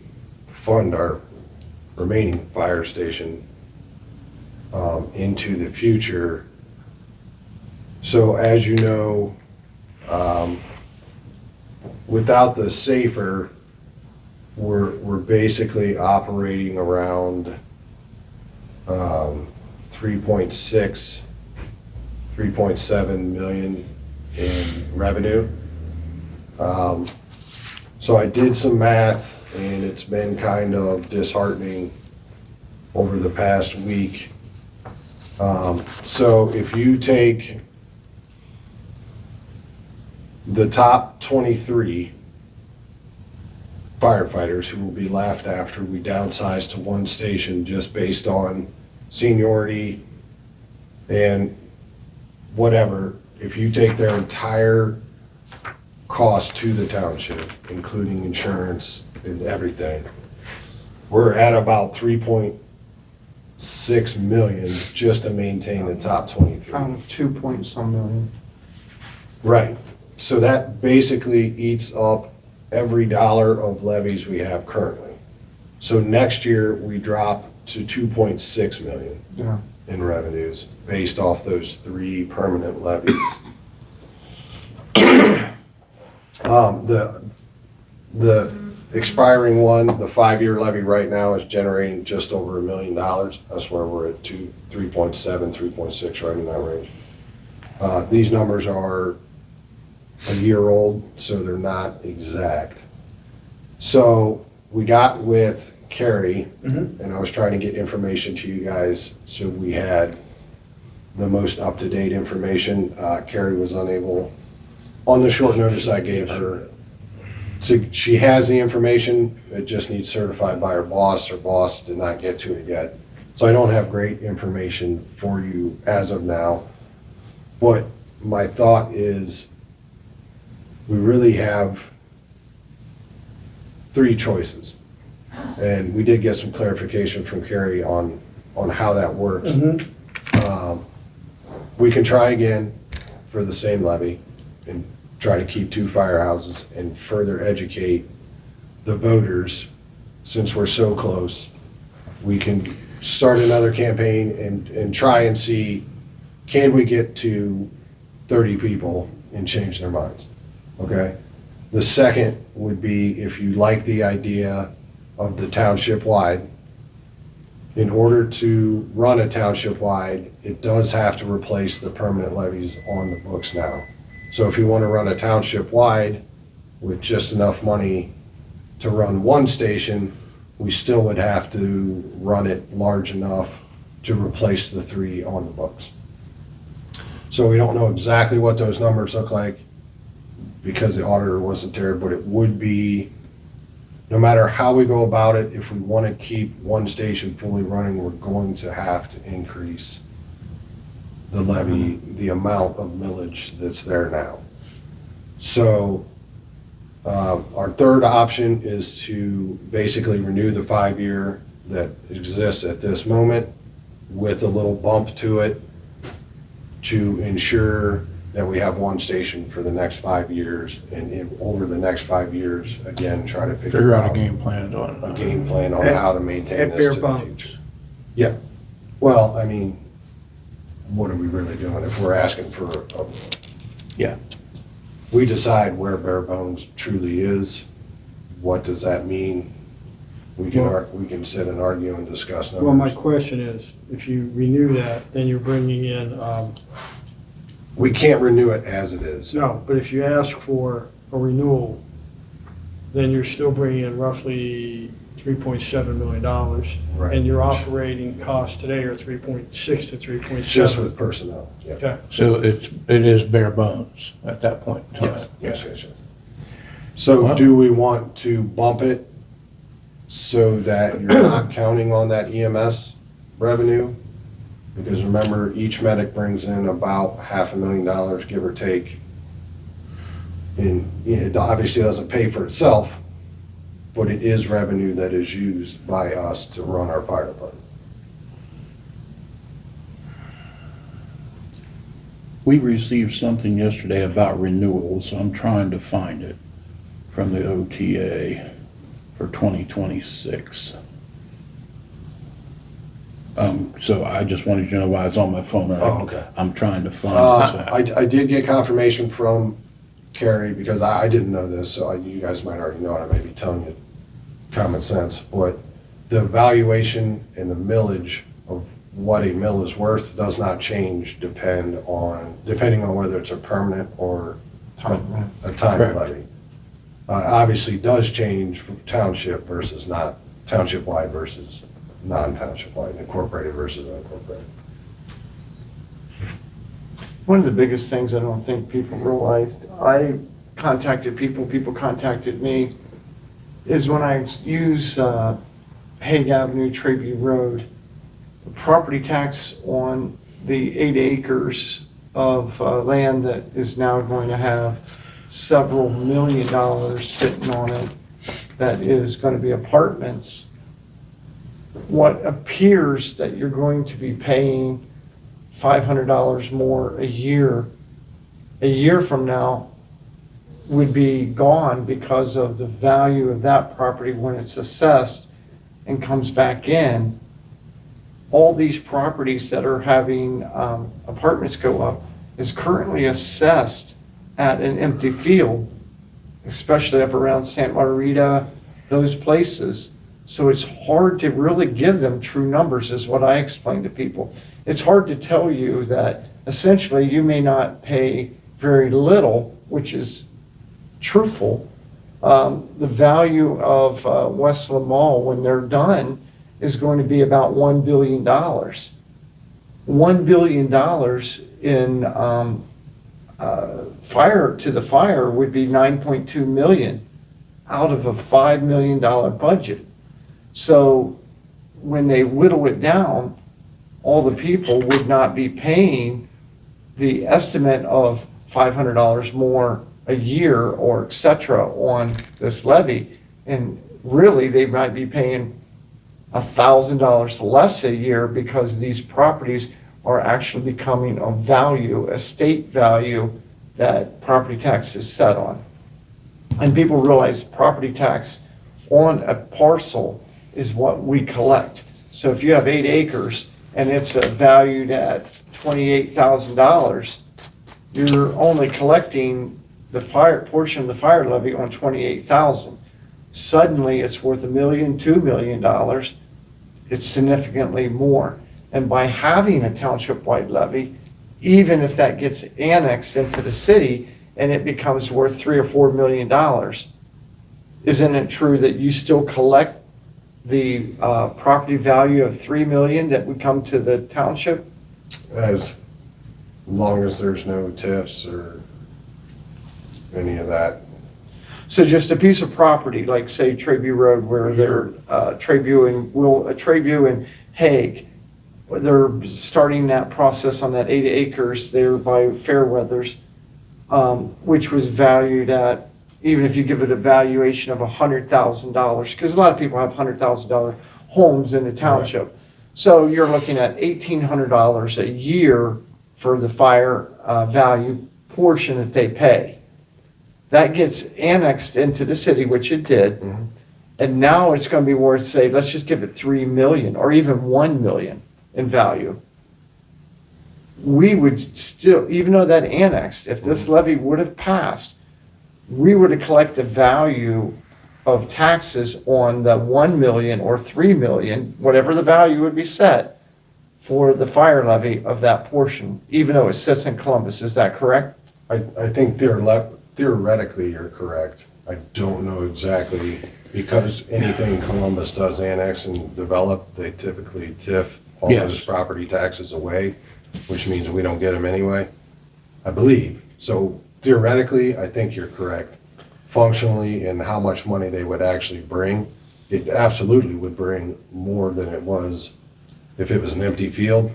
fund our remaining fire station into the future. So as you know, without the SAFER, we're basically operating around 3.7 million in revenue. So I did some math, and it's been kind of disheartening over the past week. So if you take the top 23 firefighters who will be left after we downsize to one station just based on seniority and whatever, if you take their entire cost to the township, including insurance and everything, we're at about 3.6 million just to maintain the top 23. Out of 2 million. Right. So that basically eats up every dollar of levies we have currently. So next year, we drop to 2.6 million Yeah. in revenues based off those 3 permanent levies. The expiring one, the 5-year levy right now is generating just over $1 million. That's where we're at 3.7, 3.6, right in that range. These numbers are a year old, so they're not exact. So we got with Carrie, and I was trying to get information to you guys so we had the most up-to-date information. Carrie was unable, on the short notice I gave her. So she has the information, it just needs certified by her boss. Her boss did not get to it yet. So I don't have great information for you as of now. But my thought is, we really have 3 choices. And we did get some clarification from Carrie on how that works. We can try again for the same levy and try to keep 2 firehouses and further educate the voters. Since we're so close, we can start another campaign and try and see, can we get to 30 people and change their minds? Okay. The second would be, if you like the idea of the township-wide, in order to run a township-wide, it does have to replace the permanent levies on the books now. So if you want to run a township-wide with just enough money to run one station, we still would have to run it large enough to replace the 3 on the books. So we don't know exactly what those numbers look like, because the auditor wasn't there, but it would be, no matter how we go about it, if we want to keep one station fully running, we're going to have to increase the levy, the amount of millage that's there now. So Our third option is to basically renew the 5-year that exists at this moment with a little bump to it to ensure that we have one station for the next 5 years, and over the next 5 years, again, try to Figure out a game plan on a it. game plan on how to maintain At this bare to the bones. future. Yeah, well, I mean, what are we really doing if we're asking for Yeah. we decide where bare bones truly is, what does that mean? We can sit and argue and discuss numbers. Well, my question is, if you renew that, then you're bringing in, We can't renew it as it is. no, but if you ask for a renewal, then you're still bringing in roughly $3.7 million. Right. And your operating costs today are 3.6 to 3.7. Just with personnel, yeah. Okay. So it is bare bones at that point in time. Yes. So do we want to bump it so that you're not counting on that EMS revenue? Because remember, each medic brings in about $500,000, give or take. And it obviously doesn't pay for itself, but it is revenue that is used by us to run our fire department. We received something yesterday about renewals. I'm trying to find it from the OTA for 2026. So I just wanted you to know why it's on my phone. Oh, okay. I'm trying to find it. I did get confirmation from Carrie, because I didn't know this, so you guys might already know it, I may be telling you common sense, but the valuation and the millage of what a mill is worth does not change depending on whether it's a permanent or a time Correct. levy. Obviously does change from township versus not, township-wide versus non-township-wide, incorporated versus unincorporated. One of the biggest things I don't think people realized, I contacted people contacted me, is when I use Hague Avenue, Treview Road, the property tax on the 8 acres of land that is now going to have several $1 million sitting on it, that is going to be apartments. What appears that you're going to be paying $500 more a year from now would be gone because of the value of that property when it's assessed and comes back in. All these properties that are having apartments go up is currently assessed at an empty field, especially up around Santa Margarita, those places. So it's hard to really give them true numbers, is what I explain to people. It's hard to tell you that essentially you may not pay very little, which is truthful. The value of Westland Mall, when they're done, is going to be about $1 billion. $1 billion in fire to the fire would be 9.2 million out of a $5 million budget. So when they whittle it down, all the people would not be paying the estimate of $500 more a year or et cetera on this levy. And really, they might be paying $1,000 less a year because these properties are actually becoming of value, estate value, that property tax is set on. And people realize property tax on a parcel is what we collect. So if you have 8 acres and it's valued at $28,000, you're only collecting the fire portion of the fire levy on $28,000. Suddenly it's worth $1 million, $2 million. It's significantly more. And by having a township-wide levy, even if that gets annexed into the city and it becomes worth $3 or $4 million, isn't it true that you still collect the property value of $3 million that would come to the township? As long as there's no TIFs or any of that. So just a piece of property, like say Treview Road, where they're Treview and Hague, they're starting that process on that 8 acres there by Fairweathers, which was valued at, even if you give it a valuation of $100,000, because a lot of people have $100,000 homes in the township. So you're looking at $1,800 a year for the fire value portion that they pay. That gets annexed into the city, which it did. And now it's gonna be worth, say, let's just give it 3 million or even 1 million in value. We would still, even though that annexed, if this levy would have passed, we were to collect the value of taxes on the 1 million or 3 million, whatever the value would be set for the fire levy of that portion, even though it sits in Columbus. Is that correct? I think theoretically you're correct. I don't know exactly, because anything Columbus does annex and develop, they typically TIF all Yes. those property taxes away, which means we don't get them anyway, I believe. So theoretically, I think you're correct. Functionally, and how much money they would actually bring, it absolutely would bring more than it was if it was an empty field.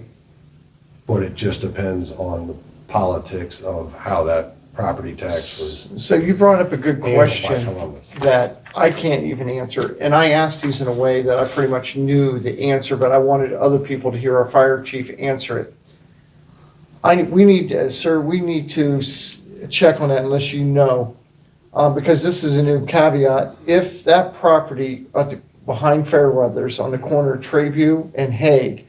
But it just depends on the politics of how that property tax was So you brought up a good handled by question Columbus. that I can't even answer. And I asked these in a way that I pretty much knew the answer, but I wanted other people to hear our fire chief answer it. We need, sir, we need to check on that unless you know, because this is a new caveat. If that property behind Fairweathers on the corner of Trayview and Hague,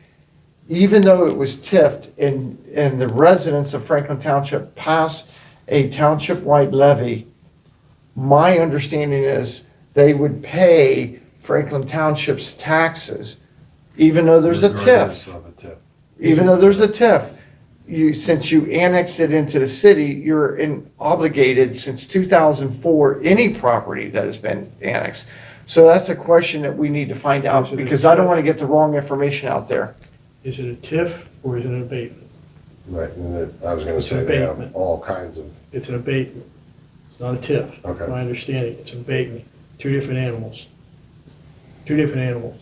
even though it was TIFed and the residents of Franklin Township passed a township-wide levy, my understanding is they would pay Franklin Township's taxes, even though there's a Regardless TIF. of a TIF. Even though there's a TIF. Since you annexed it into the city, you're obligated since 2004, any property that has been annexed. So that's a question that we need to find out, Is it a because I don't TIF? want to get the wrong information out there. Is it a TIF or is it an abatement? Right, and I was gonna It's say they have abatement. all kinds of, It's an abatement. It's not a TIF. Okay. My understanding, it's an abatement. Two different animals. Two different animals.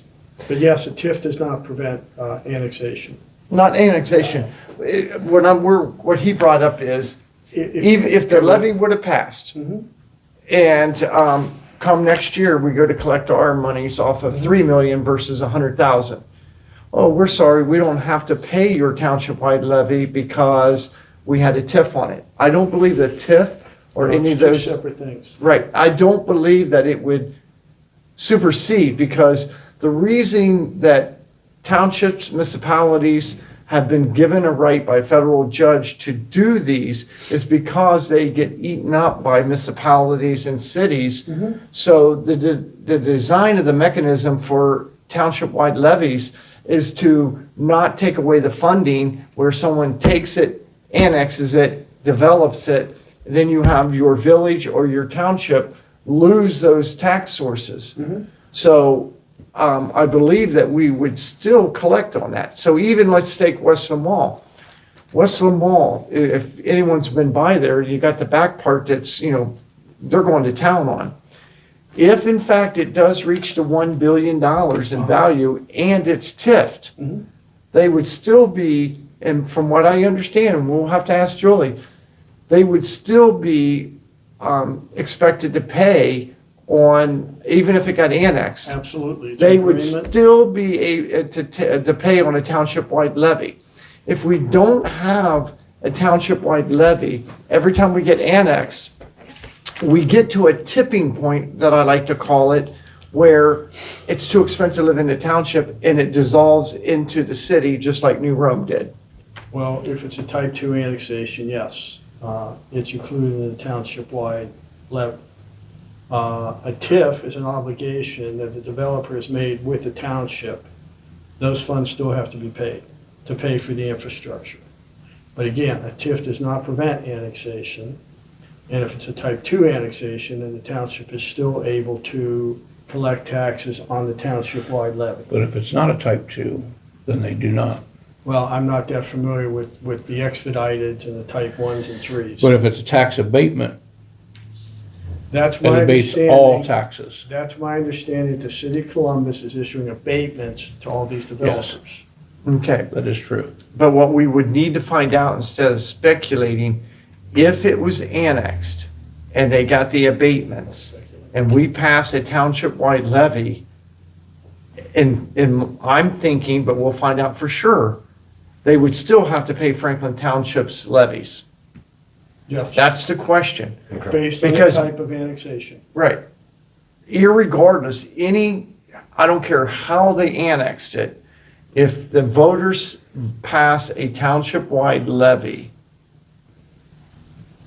But yes, a TIF does not prevent annexation. Not annexation. What he brought up is, even if the levy would have passed, Mhm. and come next year, we go to collect our monies off of 3 million versus 100,000. Oh, we're sorry, we don't have to pay your township-wide levy because we had a TIF on it. I don't believe the TIF or any of It's two those. separate things. Right, I don't believe that it would supersede, because the reason that townships, municipalities have been given a right by a federal judge to do these is because they get eaten up by municipalities and cities. So the design of the mechanism for township-wide levies is to not take away the funding where someone takes it, annexes it, develops it, then you have your village or your township lose those tax sources. So I believe that we would still collect on that. So even let's take Westland Mall. Westland Mall, if anyone's been by there, you got the back part that's, they're going to town on. If in fact it does reach the $1 billion in value and it's TIFed, they would still be, and from what I understand, and we'll have to ask Julie, they would still be expected to pay on, even if it got annexed, Absolutely. It's an they would agreement. still be to pay on a township-wide levy. If we don't have a township-wide levy, every time we get annexed, we get to a tipping point, that I like to call it, where it's too expensive to live in the township and it dissolves into the city, just like New Rome did. Well, if it's a type 2 annexation, yes, it's included in the township-wide levy. A TIF is an obligation that the developer has made with the township. Those funds still have to be paid to pay for the infrastructure. But again, a TIF does not prevent annexation. And if it's a type 2 annexation, then the township is still able to collect taxes on the township-wide levy. But if it's not a type 2, then they do not. Well, I'm not that familiar with the expedited and the type 1s and 3s. But if it's a tax abatement, That's my it abates all understanding. taxes. That's my understanding. The city of Columbus is issuing abatements to all these developers. Okay. That is true. But what we would need to find out, instead of speculating, if it was annexed and they got the abatements, and we pass a township-wide levy, and I'm thinking, but we'll find out for sure, they would still have to pay Franklin Township's levies. Yes. That's the question. Based on the Because- type of annexation. Right. Irregardless, I don't care how they annexed it, if the voters pass a township-wide levy,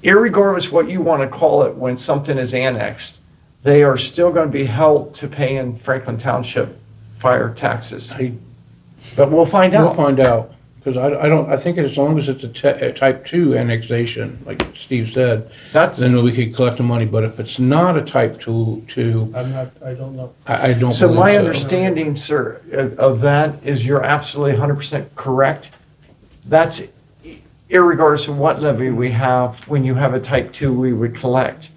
irregardless what you want to call it when something is annexed, they are still going to be held to paying Franklin Township fire taxes. But we'll find We'll out. find out, because I think as long as it's a type 2 annexation, like Steve said, That's, then we could collect the money, but if it's not a type 2, I don't know. I don't so believe my so. understanding, sir, of that is you're absolutely 100% correct. That's irregardless of what levy we have, when you have a type 2, we would collect.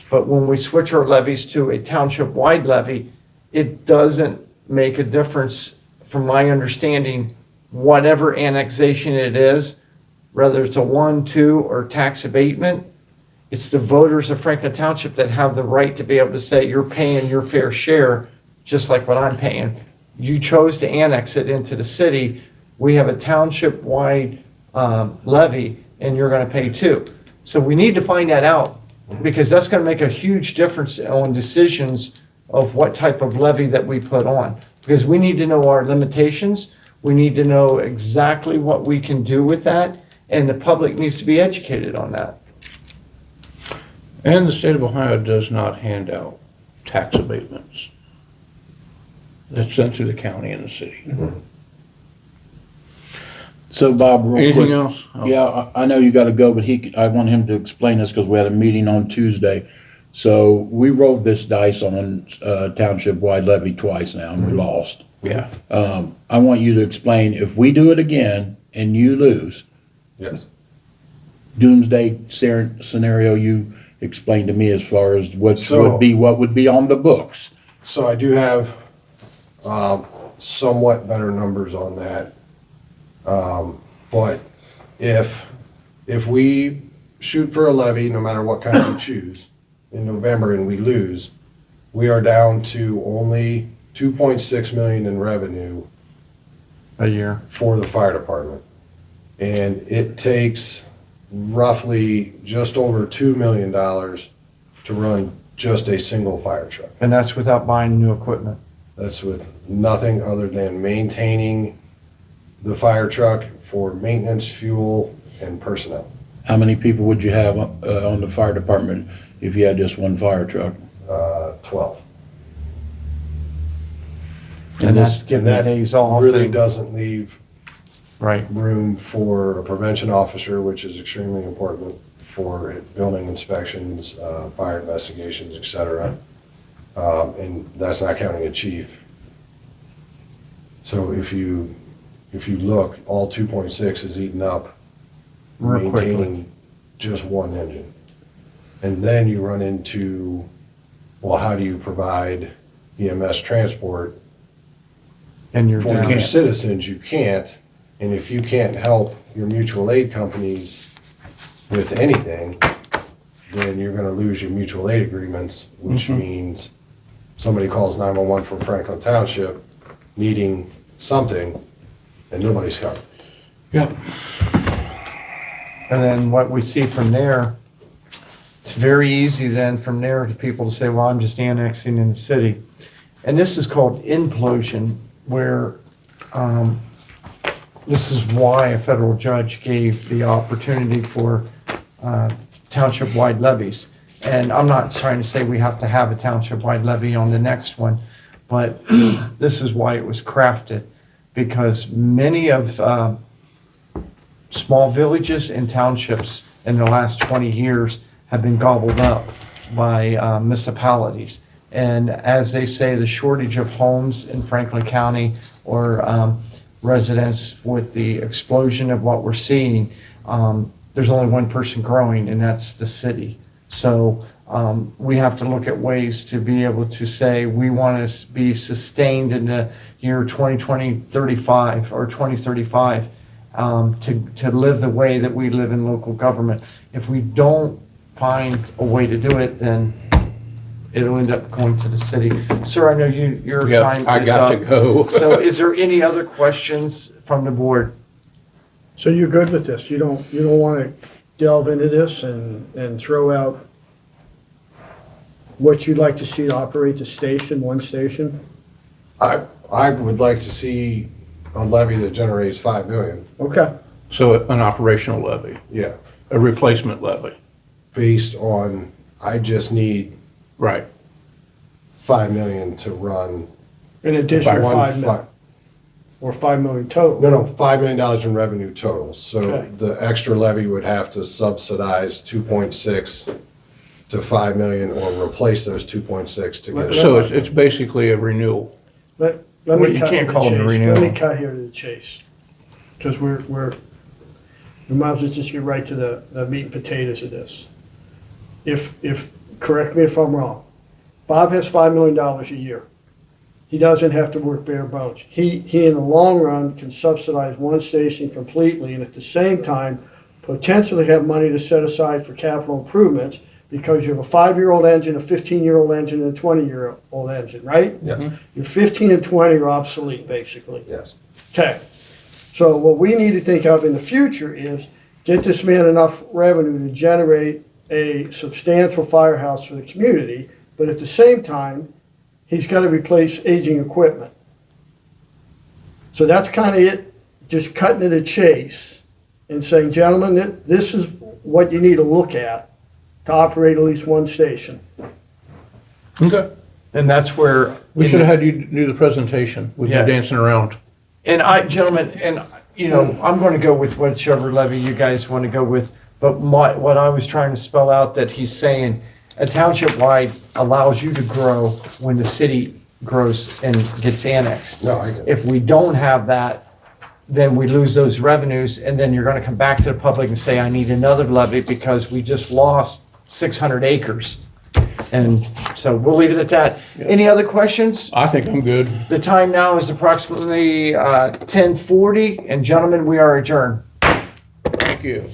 But when we switch our levies to a township-wide levy, it doesn't make a difference, from my understanding, whatever annexation it is, whether it's a 1, 2, or tax abatement, it's the voters of Franklin Township that have the right to be able to say, you're paying your fair share, just like what I'm paying. You chose to annex it into the city, we have a township-wide levy, and you're gonna pay too. So we need to find that out, because that's gonna make a huge difference on decisions of what type of levy that we put on. Because we need to know our limitations, we need to know exactly what we can do with that, and the public needs to be educated on that. And the state of Ohio does not hand out tax abatements. That's sent through the county and the city. So Bob, real quick. Anything else? Oh. Yeah, I know you gotta go, but I want him to explain this because we had a meeting on Tuesday. So we rolled this dice on township-wide levy twice now and we lost. Yeah. I want you to explain, if we do it again and you lose, Yes. doomsday scenario you explained to me as far as what So- would be on the books. So I do have somewhat better numbers on that. But if we shoot for a levy, no matter what kind we choose, in November and we lose, we are down to only 2.6 million in revenue A year. for the fire department. And it takes roughly just over $2 million to run just a single fire truck. And that's without buying new equipment. That's with nothing other than maintaining the fire truck for maintenance, fuel, and personnel. How many people would you have on the fire department if you had just one fire truck? 12. And that's And giving that days off. really and- doesn't leave Right. room for a prevention officer, which is extremely important for building inspections, fire investigations, et cetera. And that's not counting a chief. So if you look, all 2.6 is eaten up Real quickly. maintaining just one engine. And then you run into, well, how do you provide EMS transport And you're for down. your citizens? You can't. And if you can't help your mutual aid companies with anything, then you're gonna lose your mutual aid agreements, which means somebody calls 911 from Franklin Township needing something, and nobody's coming. Yep. And then what we see from there, it's very easy then from there to people to say, well, I'm just annexing in the city. And this is called implosion, where this is why a federal judge gave the opportunity for township-wide levies. And I'm not trying to say we have to have a township-wide levy on the next one, but this is why it was crafted. Because many of small villages and townships in the last 20 years have been gobbled up by municipalities. And as they say, the shortage of homes in Franklin County or residents with the explosion of what we're seeing, there's only one person growing, and that's the city. So we have to look at ways to be able to say we want to be sustained in the year 2035 or 2035 to live the way that we live in local government. If we don't find a way to do it, then it'll end up going to the city. Sir, I know your Yeah, time I is got up. to go. So is there any other questions from the board? So you're good with this? You don't want to delve into this and throw out what you'd like to see to operate the station, one station? I would like to see a levy that generates 5 million, Okay, So an operational levy, yeah, a replacement levy. based on, I just need Right. 5 million to run an additional one, 5 million, or 5 million total. no, $5 million in revenue total. So Okay. the extra levy would have to subsidize 2.6 to 5 million or replace those 2.6 to get it. So it's basically a renewal. Let Well, me you cut to can't the call it a chase. renewal. Let me cut here to the chase. Because we might as well just get right to the meat and potatoes of this. If, correct me if I'm wrong, Bob has $5 million a year. He doesn't have to work bare bones. He in the long run can subsidize one station completely and at the same time potentially have money to set aside for capital improvements because you have a 5-year-old engine, a 15-year-old engine, and a 20-year-old engine, right? Yeah, Your 15 and 20 are obsolete, basically. yes. Okay. So what we need to think of in the future is get this man enough revenue to generate a substantial firehouse for the community, but at the same time, he's got to replace aging equipment. So that's kind of it, just cutting to the chase and saying, gentlemen, this is what you need to look at to operate at least one station. Okay. And that's where. We should have had you do the presentation with you Yeah. dancing around. And gentlemen, and, I'm going to go with whichever levy you guys want to go with. But what I was trying to spell out that he's saying, a township-wide allows you to grow when the city grows and gets annexed. No, I get it. If we don't have that, then we lose those revenues, and then you're going to come back to the public and say, I need another levy because we just lost 600 acres. And so we'll leave it at that. Any other questions? I think I'm good. The time now is approximately 10:40, and gentlemen, we are adjourned. Thank you.